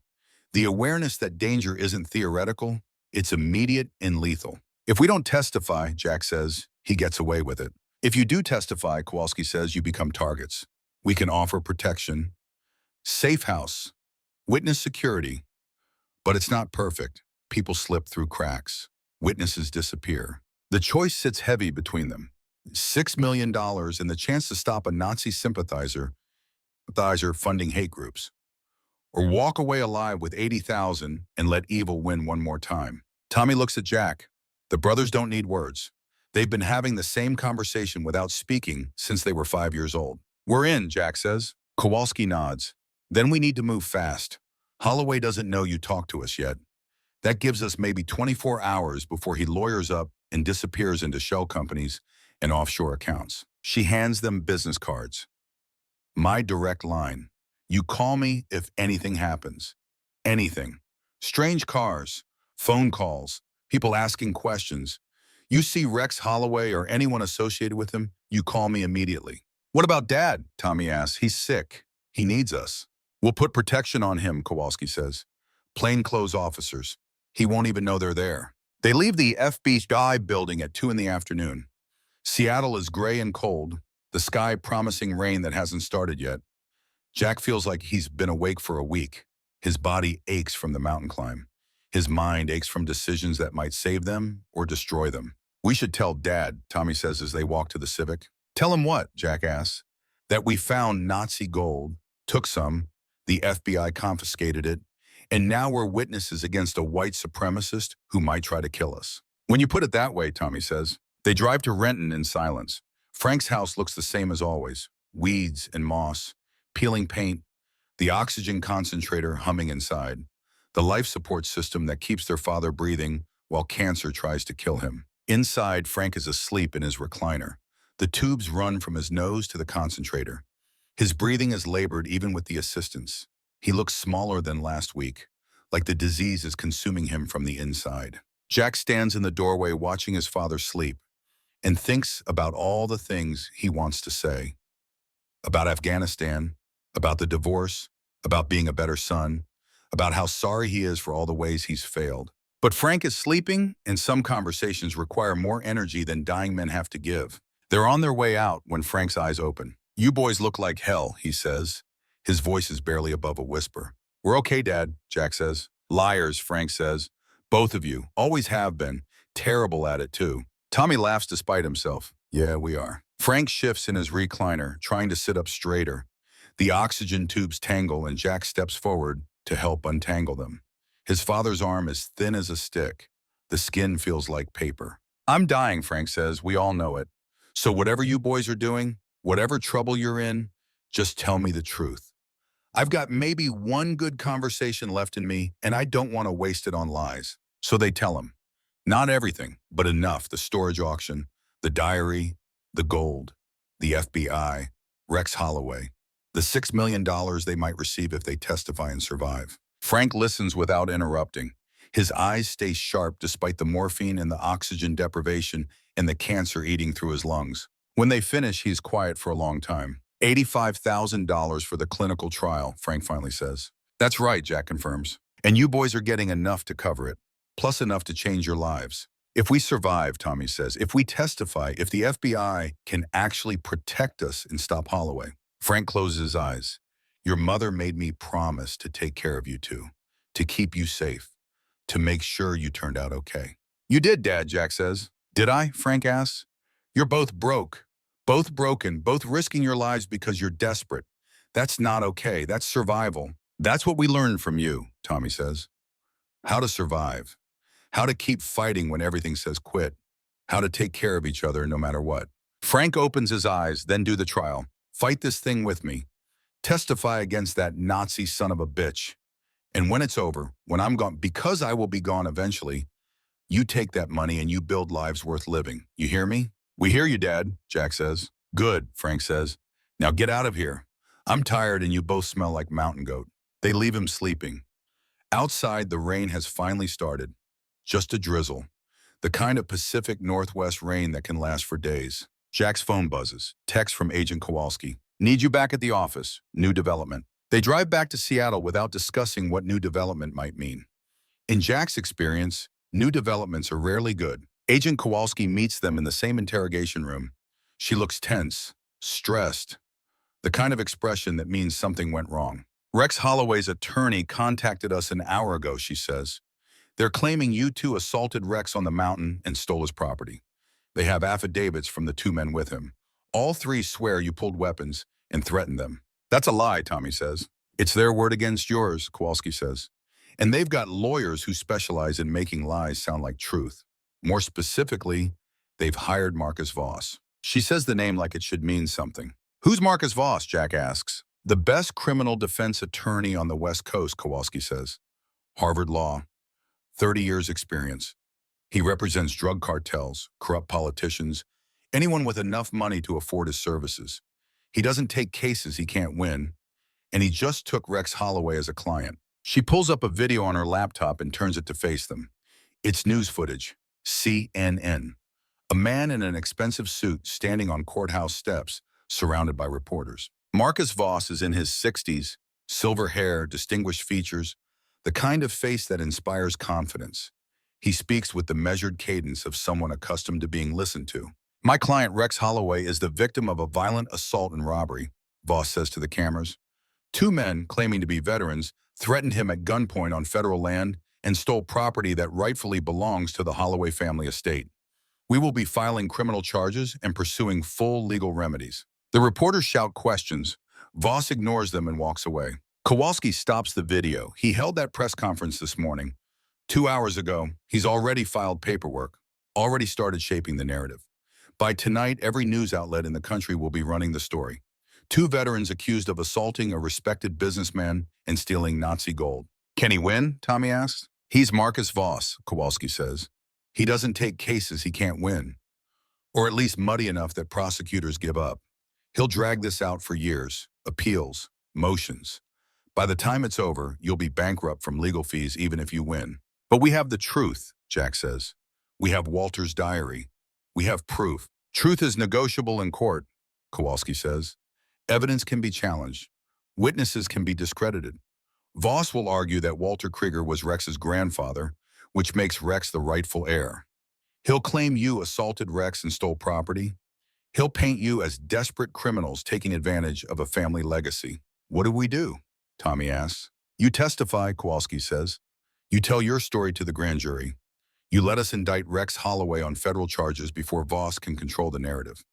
The awareness that danger isn't theoretical, it's immediate and lethal. If we don't testify, Jack says, he gets away with it. If you do testify, Kowalski says, you become targets. We can offer protection, safe house, witness security, but it's not perfect. People slip through cracks. Witnesses disappear. The choice sits heavy between them. $6 million and the chance to stop a Nazi sympathizer funding hate groups. Or walk away alive with $80,000 and let evil win one more time. Tommy looks at Jack. The brothers don't need words. They've been having the same conversation without speaking since they were 5 years old. We're in, Jack says. Kowalski nods. Then we need to move fast. Holloway doesn't know you talked to us yet. That gives us maybe 24 hours before he lawyers up and disappears into shell companies and offshore accounts. She hands them business cards. My direct line. You call me if anything happens. Anything. Strange cars, phone calls, people asking questions. You see Rex Holloway or anyone associated with him, you call me immediately. What about Dad? Tommy asks. He's sick. He needs us. We'll put protection on him, Kowalski says. Plainclothes officers. He won't even know they're there. They leave the FBI building at 2 in the afternoon. Seattle is gray and cold, the sky promising rain that hasn't started yet. Jack feels like he's been awake for a week. His body aches from the mountain climb. His mind aches from decisions that might save them or destroy them. We should tell Dad, Tommy says as they walk to the Civic. Tell him what? Jack asks. That we found Nazi gold, took some, the FBI confiscated it, and now we're witnesses against a white supremacist who might try to kill us. When you put it that way, Tommy says. They drive to Renton in silence. Frank's house looks the same as always. Weeds and moss, peeling paint, the oxygen concentrator humming inside, the life support system that keeps their father breathing while cancer tries to kill him. Inside, Frank is asleep in his recliner. The tubes run from his nose to the concentrator. His breathing is labored even with the assistance. He looks smaller than last week, like the disease is consuming him from the inside. Jack stands in the doorway watching his father sleep and thinks about all the things he wants to say. About Afghanistan, about the divorce, about being a better son, about how sorry he is for all the ways he's failed. But Frank is sleeping, and some conversations require more energy than dying men have to give. They're on their way out when Frank's eyes open. You boys look like hell, he says. His voice is barely above a whisper. We're okay, Dad, Jack says. Liars, Frank says. Both of you. Always have been. Terrible at it, too. Tommy laughs despite himself. Yeah, we are. Frank shifts in his recliner, trying to sit up straighter. The oxygen tubes tangle, and Jack steps forward to help untangle them. His father's arm is thin as a stick. The skin feels like paper. I'm dying, Frank says. We all know it. So whatever you boys are doing, whatever trouble you're in, just tell me the truth. I've got maybe one good conversation left in me, and I don't want to waste it on lies. So they tell him. Not everything, but enough. The storage auction, the diary, the gold, the FBI, Rex Holloway, the $6 million they might receive if they testify and survive. Frank listens without interrupting. His eyes stay sharp despite the morphine and the oxygen deprivation and the cancer eating through his lungs. When they finish, he's quiet for a long time. $85,000 for the clinical trial, Frank finally says. That's right, Jack confirms. And you boys are getting enough to cover it, plus enough to change your lives. If we survive, Tommy says, if we testify, if the FBI can actually protect us and stop Holloway. Frank closes his eyes. Your mother made me promise to take care of you two, to keep you safe, to make sure you turned out okay. You did, Dad, Jack says. Did I? Frank asks. You're both broke, both broken, both risking your lives because you're desperate. That's not okay. That's survival. That's what we learned from you, Tommy says. How to survive. How to keep fighting when everything says quit. How to take care of each other no matter what. Frank opens his eyes, then do the trial. Fight this thing with me. Testify against that Nazi son of a bitch. And when it's over, when I'm gone, because I will be gone eventually, you take that money and you build lives worth living. You hear me? We hear you, Dad, Jack says. Good, Frank says. Now get out of here. I'm tired and you both smell like mountain goat. They leave him sleeping. Outside, the rain has finally started. Just a drizzle. The kind of Pacific Northwest rain that can last for days. Jack's phone buzzes. Text from Agent Kowalski. Need you back at the office. New development. They drive back to Seattle without discussing what new development might mean. In Jack's experience, new developments are rarely good. Agent Kowalski meets them in the same interrogation room. She looks tense, stressed, the kind of expression that means something went wrong. Rex Holloway's attorney contacted us an hour ago, she says. They're claiming you two assaulted Rex on the mountain and stole his property. They have affidavits from the two men with him. All three swear you pulled weapons and threatened them. That's a lie, Tommy says. It's their word against yours, Kowalski says. And they've got lawyers who specialize in making lies sound like truth. More specifically, they've hired Marcus Voss. She says the name like it should mean something. Who's Marcus Voss, Jack asks. The best criminal defense attorney on the West Coast, Kowalski says. Harvard Law, 30 years experience. He represents drug cartels, corrupt politicians, anyone with enough money to afford his services. He doesn't take cases he can't win, and he just took Rex Holloway as a client. She pulls up a video on her laptop and turns it to face them. It's news footage. CNN. A man in an expensive suit standing on courthouse steps, surrounded by reporters. Marcus Voss is in his 60s, silver hair, distinguished features, the kind of face that inspires confidence. He speaks with the measured cadence of someone accustomed to being listened to. My client Rex Holloway is the victim of a violent assault and robbery, Voss says to the cameras. Two men, claiming to be veterans, threatened him at gunpoint on federal land and stole property that rightfully belongs to the Holloway family estate. We will be filing criminal charges and pursuing full legal remedies. The reporters shout questions. Voss ignores them and walks away. Kowalski stops the video. He held that press conference this morning. 2 hours ago, he's already filed paperwork, already started shaping the narrative. By tonight, every news outlet in the country will be running the story. Two veterans accused of assaulting a respected businessman and stealing Nazi gold. Can he win? Tommy asks. He's Marcus Voss, Kowalski says. He doesn't take cases he can't win, or at least muddy enough that prosecutors give up. He'll drag this out for years, appeals, motions. By the time it's over, you'll be bankrupt from legal fees even if you win. But we have the truth, Jack says. We have Walter's diary. We have proof. Truth is negotiable in court, Kowalski says. Evidence can be challenged. Witnesses can be discredited. Voss will argue that Walter Krieger was Rex's grandfather, which makes Rex the rightful heir. He'll claim you assaulted Rex and stole property. He'll paint you as desperate criminals taking advantage of a family legacy. What do? Tommy asks. You testify, Kowalski says. You tell your story to the grand jury. You let us indict Rex Holloway on federal charges before Voss can control the narrative.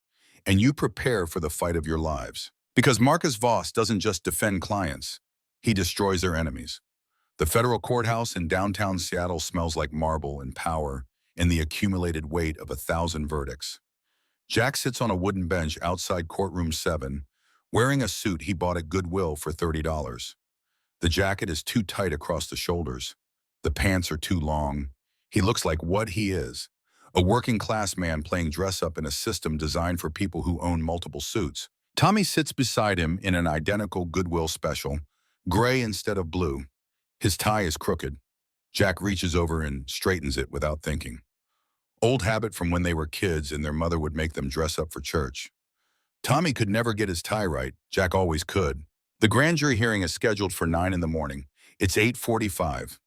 And you prepare for the fight of your lives. Because Marcus Voss doesn't just defend clients, he destroys their enemies. The federal courthouse in downtown Seattle smells like marble and power and the accumulated weight of 1,000 verdicts. Jack sits on a wooden bench outside courtroom 7, wearing a suit he bought at Goodwill for $30. The jacket is too tight across the shoulders. The pants are too long. He looks like what he is, a working-class man playing dress-up in a system designed for people who own multiple suits. Tommy sits beside him in an identical Goodwill special, gray instead of blue. His tie is crooked. Jack reaches over and straightens it without thinking. Old habit from when they were kids and their mother would make them dress up for church. Tommy could never get his tie right. Jack always could. The grand jury hearing is scheduled for 9 in the morning. It's 8:45.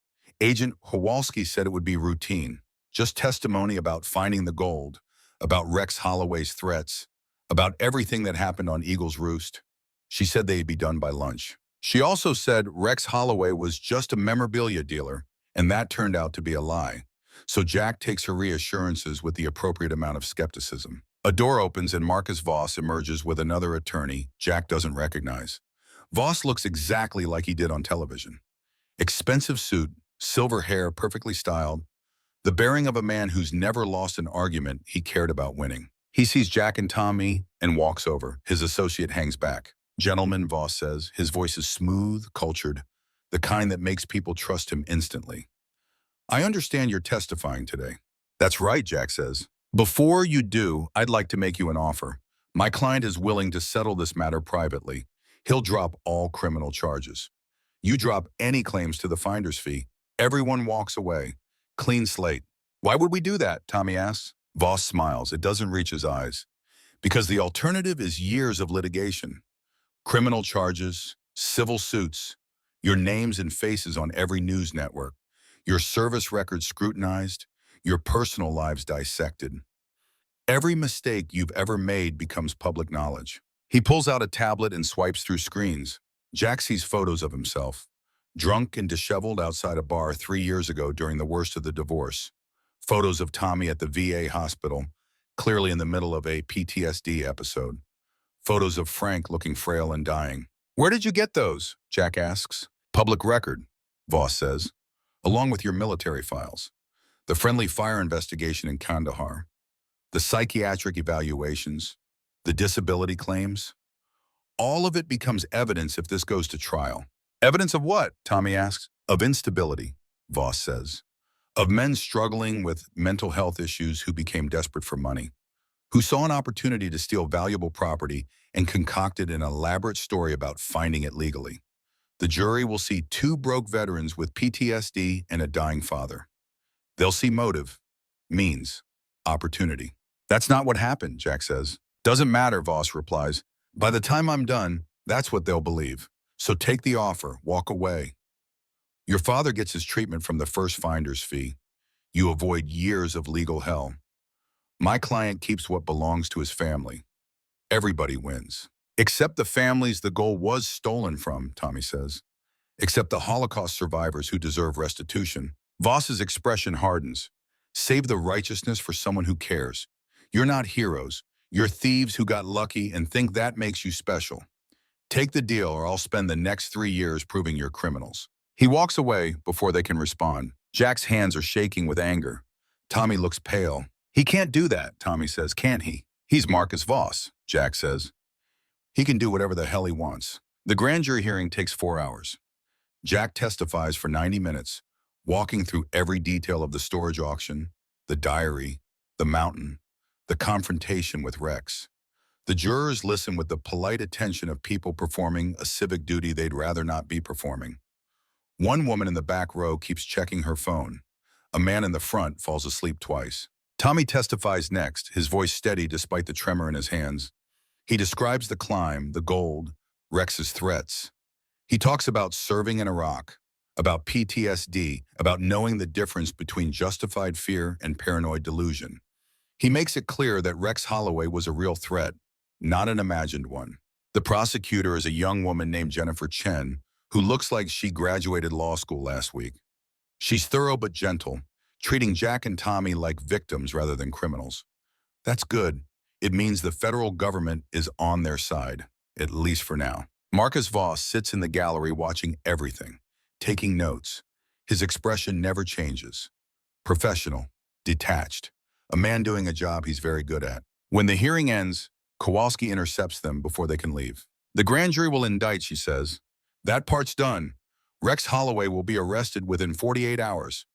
Agent Kowalski said it would be routine. Just testimony about finding the gold, about Rex Holloway's threats, about everything that happened on Eagle's Roost. She said they'd be done by lunch. She also said Rex Holloway was just a memorabilia dealer, and that turned out to be a lie. So Jack takes her reassurances with the appropriate amount of skepticism. A door opens and Marcus Voss emerges with another attorney Jack doesn't recognize. Voss looks exactly like he did on television. Expensive suit, silver hair perfectly styled, The bearing of a man who's never lost an argument he cared about winning. He sees Jack and Tommy and walks over. His associate hangs back. "Gentlemen," Voss says. His voice is smooth, cultured, the kind that makes people trust him instantly. "I understand you're testifying today." "That's right," Jack says. "Before you do, I'd like to make you an offer. My client is willing to settle this matter privately. He'll drop all criminal charges. You drop any claims to the finder's fee. Everyone walks away. Clean slate." "Why would we do that?" Tommy asks. Voss smiles. It doesn't reach his eyes. "Because the alternative is years of litigation. Criminal charges, civil suits, your names and faces on every news network, your service records scrutinized, your personal lives dissected. Every mistake you've ever made becomes public knowledge." He pulls out a tablet and swipes through screens. Jack sees photos of himself, drunk and disheveled outside a bar 3 years ago during the worst of the divorce. Photos of Tommy at the VA hospital, clearly in the middle of a PTSD episode. Photos of Frank looking frail and dying. "Where did you get those?" Jack asks. "Public record," Voss says, "along with your military files. The friendly fire investigation in Kandahar, the psychiatric evaluations, the disability claims. All of it becomes evidence if this goes to trial." "Evidence of what?" Tommy asks. "Of instability," Voss says. "Of men struggling with mental health issues who became desperate for money, who saw an opportunity to steal valuable property and concocted an elaborate story about finding it legally. The jury will see two broke veterans with PTSD and a dying father. They'll see motive, means, opportunity." "That's not what happened," Jack says. "Doesn't matter," Voss replies. "By the time I'm done, that's what they'll believe. So take the offer, walk away. Your father gets his treatment from the first finder's fee. You avoid years of legal hell. My client keeps what belongs to his family. Everybody wins. Except the families the gold was stolen from," Tommy says. "Except the Holocaust survivors who deserve restitution." Voss's expression hardens. "Save the righteousness for someone who cares. You're not heroes. You're thieves who got lucky and think that makes you special. Take the deal or I'll spend the next 3 years proving you're criminals." He walks away before they can respond. Jack's hands are shaking with anger. Tommy looks pale. "He can't do that," Tommy says. "Can't he? He's Marcus Voss," Jack says. "He can do whatever the hell he wants." The grand jury hearing takes 4 hours. Jack testifies for 90 minutes, walking through every detail of the storage auction, the diary, the mountain, the confrontation with Rex. The jurors listen with the polite attention of people performing a civic duty they'd rather not be performing. One woman in the back row keeps checking her phone. A man in the front falls asleep twice. Tommy testifies next, his voice steady despite the tremor in his hands. He describes the climb, the gold, Rex's threats. He talks about serving in Iraq, about PTSD, about knowing the difference between justified fear and paranoid delusion. He makes it clear that Rex Holloway was a real threat, not an imagined one. The prosecutor is a young woman named Jennifer Chen, who looks like she graduated law school last week. She's thorough but gentle, treating Jack and Tommy like victims rather than criminals. That's good. It means the federal government is on their side, at least for now. Marcus Voss sits in the gallery watching everything, taking notes. His expression never changes. Professional, detached, a man doing a job he's very good at. When the hearing ends, Kowalski intercepts them before they can leave. "The grand jury will indict," she says. "That part's done. Rex Holloway will be arrested within 48 hours.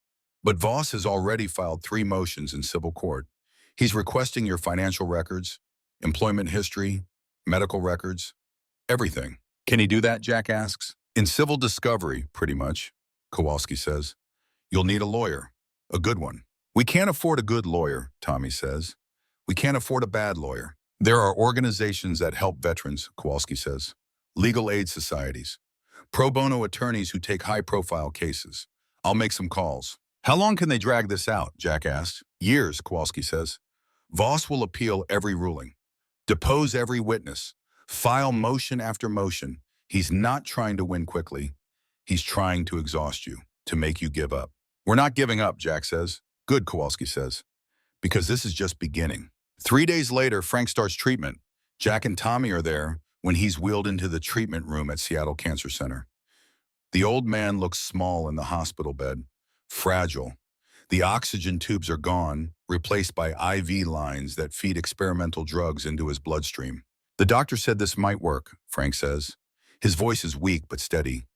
But Voss has already filed 3 motions in civil court. He's requesting your financial records, employment history, medical records, everything." "Can he do that?" Jack asks. "In civil discovery, pretty much," Kowalski says. "You'll need a lawyer, a good one." "We can't afford a good lawyer," Tommy says. "We can't afford a bad lawyer." "There are organizations that help veterans," Kowalski says. "Legal aid societies. Pro bono attorneys who take high-profile cases. I'll make some calls." "How long can they drag this out?" Jack asked. "Years," Kowalski says. "Voss will appeal every ruling, depose every witness, file motion after motion. He's not trying to win quickly. He's trying to exhaust you, to make you give up." "We're not giving up," Jack says. "Good," Kowalski says, "because this is just beginning." 3 days later, Frank starts treatment. Jack and Tommy are there when he's wheeled into the treatment room at Seattle Cancer Center. The old man looks small in the hospital bed, fragile. The oxygen tubes are gone, replaced by IV lines that feed experimental drugs into his bloodstream. The doctor said this might work, Frank says. His voice is weak but steady.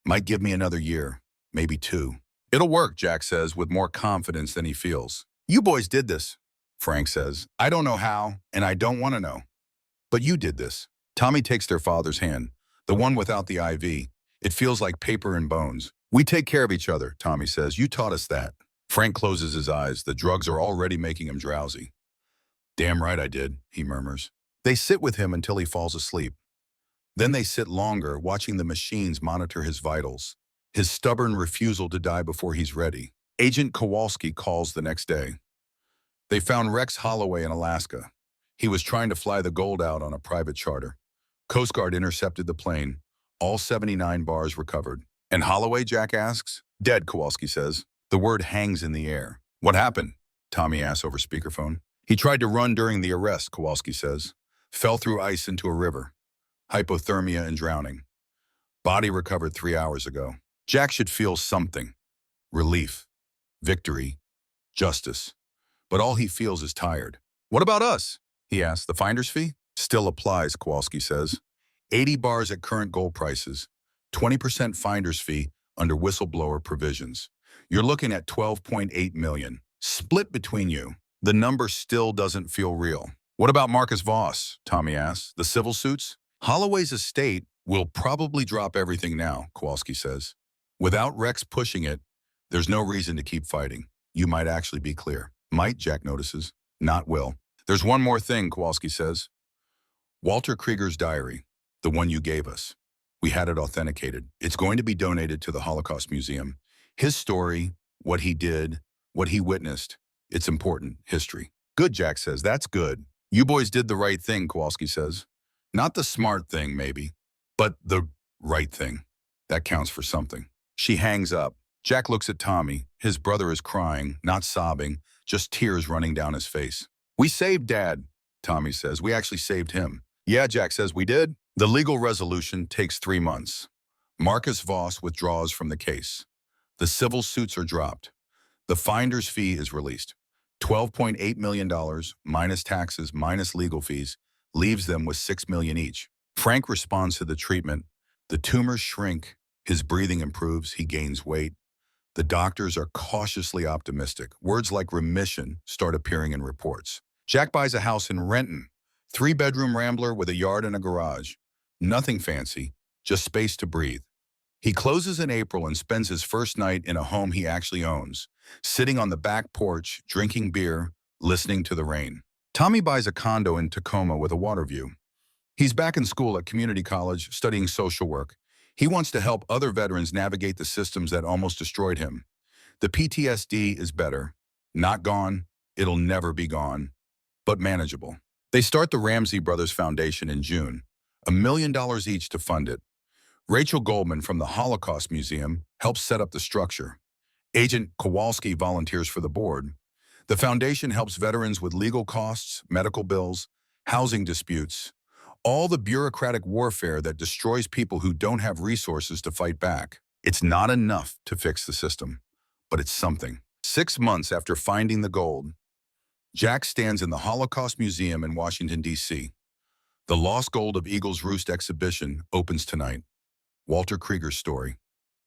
Might give me another year, maybe 2. It'll work, Jack says with more confidence than he feels. You boys did this, Frank says. I don't know how, and I don't want to know. But you did this. Tommy takes their father's hand, the one without the IV. It feels like paper and bones. We take care of each other, Tommy says. You taught us that. Frank closes his eyes. The drugs are already making him drowsy. Damn right I did, he murmurs. They sit with him until he falls asleep. Then they sit longer, watching the machines monitor his vitals, his stubborn refusal to die before he's ready. Agent Kowalski calls the next day. They found Rex Holloway in Alaska. He was trying to fly the gold out on a private charter. Coast Guard intercepted the plane. All 79 bars recovered. And Holloway, Jack asks? Dead, Kowalski says. The word hangs in the air. What happened? Tommy asks over speakerphone. He tried to run during the arrest, Kowalski says. Fell through ice into a river. Hypothermia and drowning. Body recovered 3 hours ago. Jack should feel something. Relief. Victory. Justice. But all he feels is tired. What about us? He asks. The finder's fee? Still applies, Kowalski says. 80 bars at current gold prices. 20% finder's fee under whistleblower provisions. You're looking at $12.8 million. Split between you. The number still doesn't feel real. What about Marcus Voss? Tommy asks. The civil suits? Holloway's estate will probably drop everything now, Kowalski says. Without Rex pushing it, there's no reason to keep fighting. You might actually be clear. Might, Jack notices. Not will. There's one more thing, Kowalski says. Walter Krieger's diary, the one you gave us. We had it authenticated. It's going to be donated to the Holocaust Museum. His story, what he did, what he witnessed, it's important, history. Good, Jack says. That's good. You boys did the right thing, Kowalski says. Not the smart thing, maybe, but the right thing. That counts for something. She hangs up. Jack looks at Tommy. His brother is crying, not sobbing, just tears running down his face. We saved Dad, Tommy says. We actually saved him. Yeah, Jack says, we did. The legal resolution takes 3 months. Marcus Voss withdraws from the case. The civil suits are dropped. The finder's fee is released. $12.8 million, minus taxes, minus legal fees, leaves them with $6 million each. Frank responds to the treatment. The tumors shrink. His breathing improves. He gains weight. The doctors are cautiously optimistic. Words like remission start appearing in reports. Jack buys a house in Renton. 3-bedroom rambler with a yard and a garage. Nothing fancy, just space to breathe. He closes in April and spends his first night in a home he actually owns, sitting on the back porch, drinking beer, listening to the rain. Tommy buys a condo in Tacoma with a water view. He's back in school at community college, studying social work. He wants to help other veterans navigate the systems that almost destroyed him. The PTSD is better. Not gone, it'll never be gone, but manageable. They start the Ramsey Brothers Foundation in June, $1 million each to fund it. Rachel Goldman from the Holocaust Museum helps set up the structure. Agent Kowalski volunteers for the board. The foundation helps veterans with legal costs, medical bills, housing disputes, all the bureaucratic warfare that destroys people who don't have resources to fight back. It's not enough to fix the system, but it's something. 6 months after finding the gold, Jack stands in the Holocaust Museum in Washington, D.C. The Lost Gold of Eagle's Roost exhibition opens tonight. Walter Krieger's story,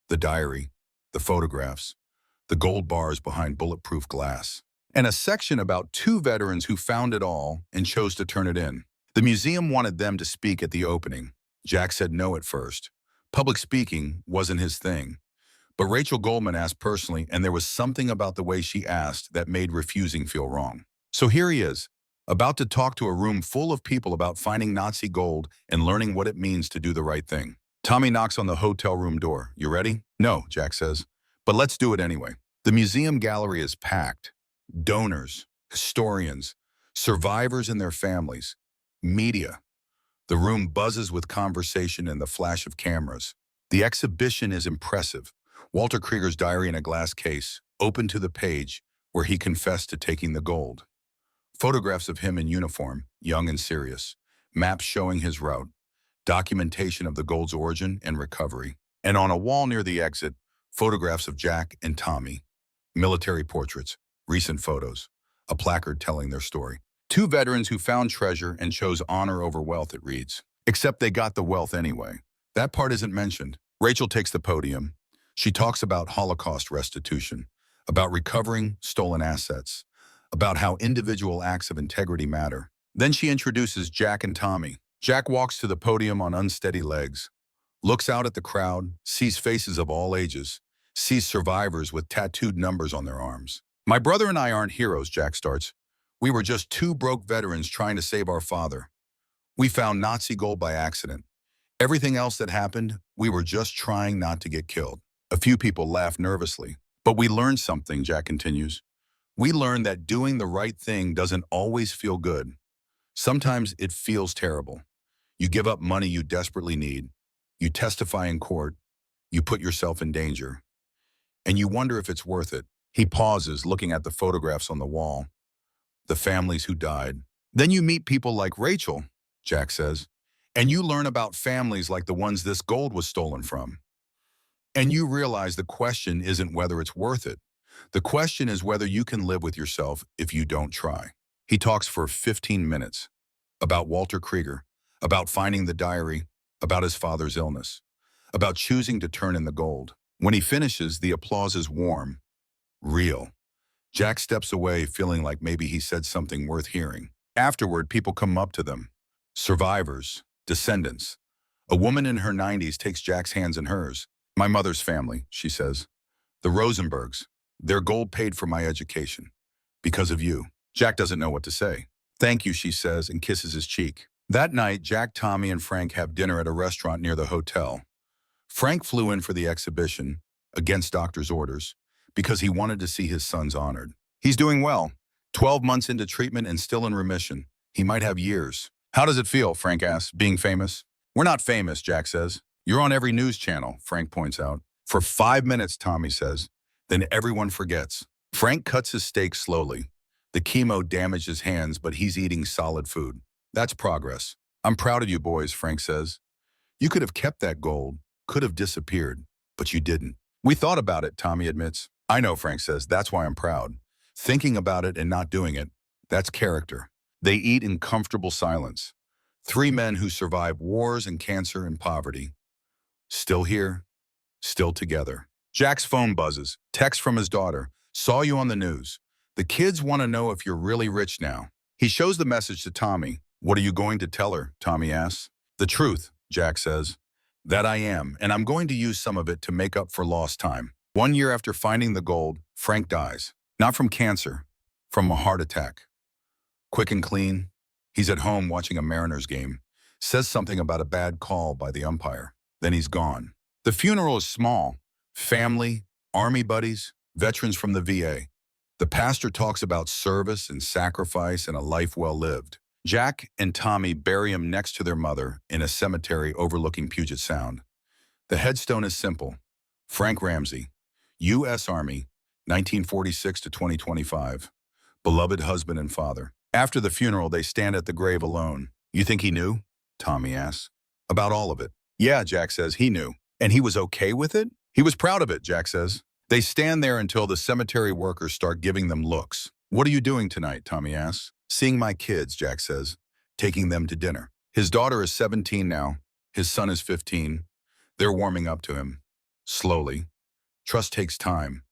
the diary, the photographs, the gold bars behind bulletproof glass, and a section about 2 veterans who found it all and chose to turn it in. The museum wanted them to speak at the opening. Jack said no at first. Public speaking wasn't his thing. But Rachel Goldman asked personally, and there was something about the way she asked that made refusing feel wrong. So here he is, about to talk to a room full of people about finding Nazi gold and learning what it means to do the right thing. Tommy knocks on the hotel room door. You ready? No, Jack says. But let's do it anyway. The museum gallery is packed. Donors, historians, survivors and their families, media. The room buzzes with conversation and the flash of cameras. The exhibition is impressive. Walter Krieger's diary in a glass case, open to the page where he confessed to taking the gold. Photographs of him in uniform, young and serious. Maps showing his route. Documentation of the gold's origin and recovery. And on a wall near the exit, photographs of Jack and Tommy. military portraits, recent photos, a placard telling their story. Two veterans who found treasure and chose honor over wealth, it reads. Except they got the wealth anyway. That part isn't mentioned. Rachel takes the podium. She talks about Holocaust restitution, about recovering stolen assets, about how individual acts of integrity matter. Then she introduces Jack and Tommy. Jack walks to the podium on unsteady legs, looks out at the crowd, sees faces of all ages, sees survivors with tattooed numbers on their arms. My brother and I aren't heroes, Jack starts. We were just two broke veterans trying to save our father. We found Nazi gold by accident. Everything else that happened, we were just trying not to get killed. A few people laugh nervously. But we learned something, Jack continues. We learned that doing the right thing doesn't always feel good. Sometimes it feels terrible. You give up money you desperately need. You testify in court. You put yourself in danger. And you wonder if it's worth it. He pauses, looking at the photographs on the wall, the families who died. Then you meet people like Rachel, Jack says, and you learn about families like the ones this gold was stolen from. And you realize the question isn't whether it's worth it. The question is whether you can live with yourself if you don't try. He talks for 15 minutes about Walter Krieger, about finding the diary, about his father's illness, about choosing to turn in the gold. When he finishes, the applause is warm, real. Jack steps away feeling like maybe he said something worth hearing. Afterward, people come up to them. Survivors, descendants. A woman in her 90s takes Jack's hands in hers. My mother's family, she says. The Rosenbergs. Their gold paid for my education. Because of you. Jack doesn't know what to say. Thank you, she says, and kisses his cheek. That night, Jack, Tommy, and Frank have dinner at a restaurant near the hotel. Frank flew in for the exhibition, against doctor's orders, because he wanted to see his sons honored. He's doing well. 12 months into treatment and still in remission. He might have years. How does it feel, Frank asks, being famous? We're not famous, Jack says. You're on every news channel, Frank points out. For 5 minutes, Tommy says. Then everyone forgets. Frank cuts his steak slowly. The chemo damaged his hands, but he's eating solid food. That's progress. I'm proud of you boys, Frank says. You could have kept that gold, could have disappeared, but you didn't. We thought about it, Tommy admits. I know, Frank says. That's why I'm proud. Thinking about it and not doing it, that's character. They eat in comfortable silence. 3 men who survived wars and cancer and poverty. Still here, still together. Jack's phone buzzes. Text from his daughter. Saw you on the news. The kids want to know if you're really rich now. He shows the message to Tommy. What are you going to tell her? Tommy asks. The truth, Jack says. That I am, and I'm going to use some of it to make up for lost time. 1 year after finding the gold, Frank dies. Not from cancer, from a heart attack. Quick and clean, he's at home watching a Mariners game. Says something about a bad call by the umpire. Then he's gone. The funeral is small. Family, army buddies, veterans from the VA. The pastor talks about service and sacrifice and a life well lived. Jack and Tommy bury him next to their mother in a cemetery overlooking Puget Sound. The headstone is simple. Frank Ramsey, U.S. Army, 1946 to 2025. Beloved husband and father. After the funeral, they stand at the grave alone. You think he knew? Tommy asks. About all of it. Yeah, Jack says, he knew. And he was okay with it? He was proud of it, Jack says. They stand there until the cemetery workers start giving them looks. What are you doing tonight? Tommy asks. Seeing my kids, Jack says. Taking them to dinner. His daughter is 17 now. His son is 15. They're warming up to him. Slowly. Trust takes time.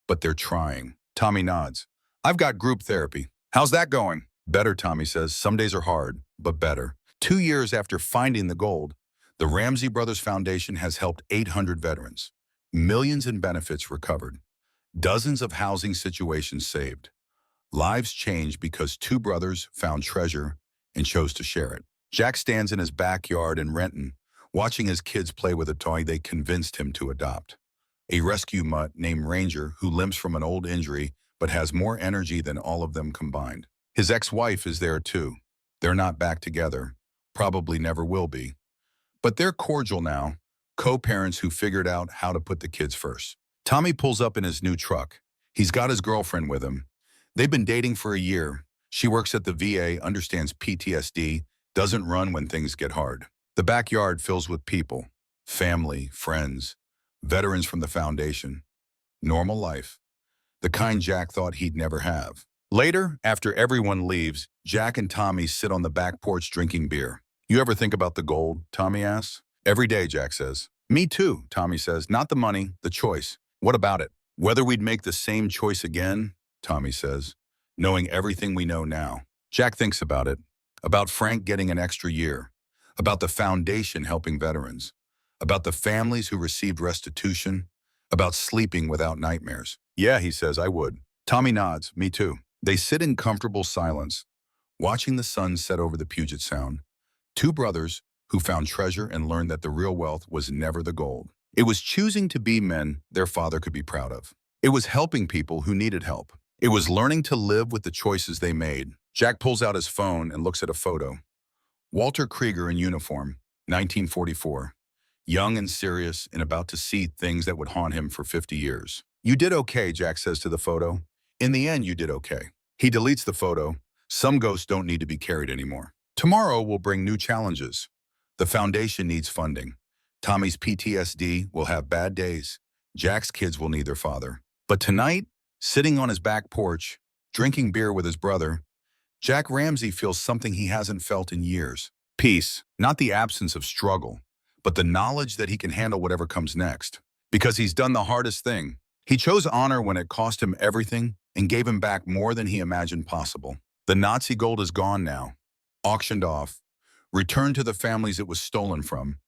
But they're trying. Tommy nods. I've got group therapy. How's that going? Better, Tommy says. Some days are hard, but better. 2 years after finding the gold, the Ramsey Brothers Foundation has helped 800 veterans. Millions in benefits recovered. Dozens of housing situations saved. Lives changed because 2 brothers found treasure and chose to share it. Jack stands in his backyard in Renton, watching his kids play with a toy they convinced him to adopt. A rescue mutt named Ranger who limps from an old injury but has more energy than all of them combined. His ex-wife is there too. They're not back together, probably never will be. But they're cordial now, co-parents who figured out how to put the kids first. Tommy pulls up in his new truck. He's got his girlfriend with him. They've been dating for a year. She works at the VA, understands PTSD, doesn't run when things get hard. The backyard fills with people, family, friends, veterans from the foundation. Normal life. the kind Jack thought he'd never have. Later, after everyone leaves, Jack and Tommy sit on the back porch drinking beer. "You ever think about the gold?" Tommy asks. "Every day," Jack says. "Me too," Tommy says. "Not the money, the choice. What about it? Whether we'd make the same choice again," Tommy says, "knowing everything we know now." Jack thinks about it, about Frank getting an extra year, about the foundation helping veterans, about the families who received restitution, about sleeping without nightmares. "Yeah," he says, "I would." Tommy nods. "Me too." They sit in comfortable silence, watching the sun set over the Puget Sound. Two brothers who found treasure and learned that the real wealth was never the gold. It was choosing to be men their father could be proud of. It was helping people who needed help. It was learning to live with the choices they made. Jack pulls out his phone and looks at a photo. Walter Krieger in uniform, 1944. Young and serious and about to see things that would haunt him for 50 years. "You did okay," Jack says to the photo. "In the end, you did okay." He deletes the photo. Some ghosts don't need to be carried anymore. Tomorrow will bring new challenges. The foundation needs funding. Tommy's PTSD will have bad days. Jack's kids will need their father. But tonight, sitting on his back porch, drinking beer with his brother, Jack Ramsey feels something he hasn't felt in years. Peace, not the absence of struggle, but the knowledge that he can handle whatever comes next. Because he's done the hardest thing. He chose honor when it cost him everything and gave him back more than he imagined possible. The Nazi gold is gone now, auctioned off, returned to the families it was stolen from,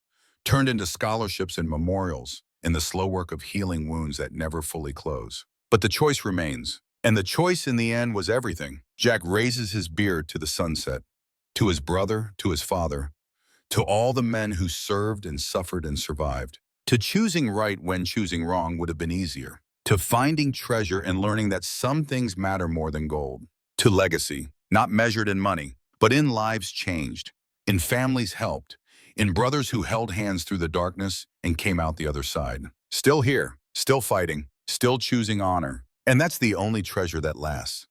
turned into scholarships and memorials in the slow work of healing wounds that never fully close. But the choice remains, and the choice in the end was everything. Jack raises his beard to the sunset, to his brother, to his father, to all the men who served and suffered and survived. To choosing right when choosing wrong would have been easier. To finding treasure and learning that some things matter more than gold. To legacy, not measured in money, but in lives changed, in families helped, in brothers who held hands through the darkness and came out the other side. Still here, still fighting, still choosing honor. And that's the only treasure that lasts.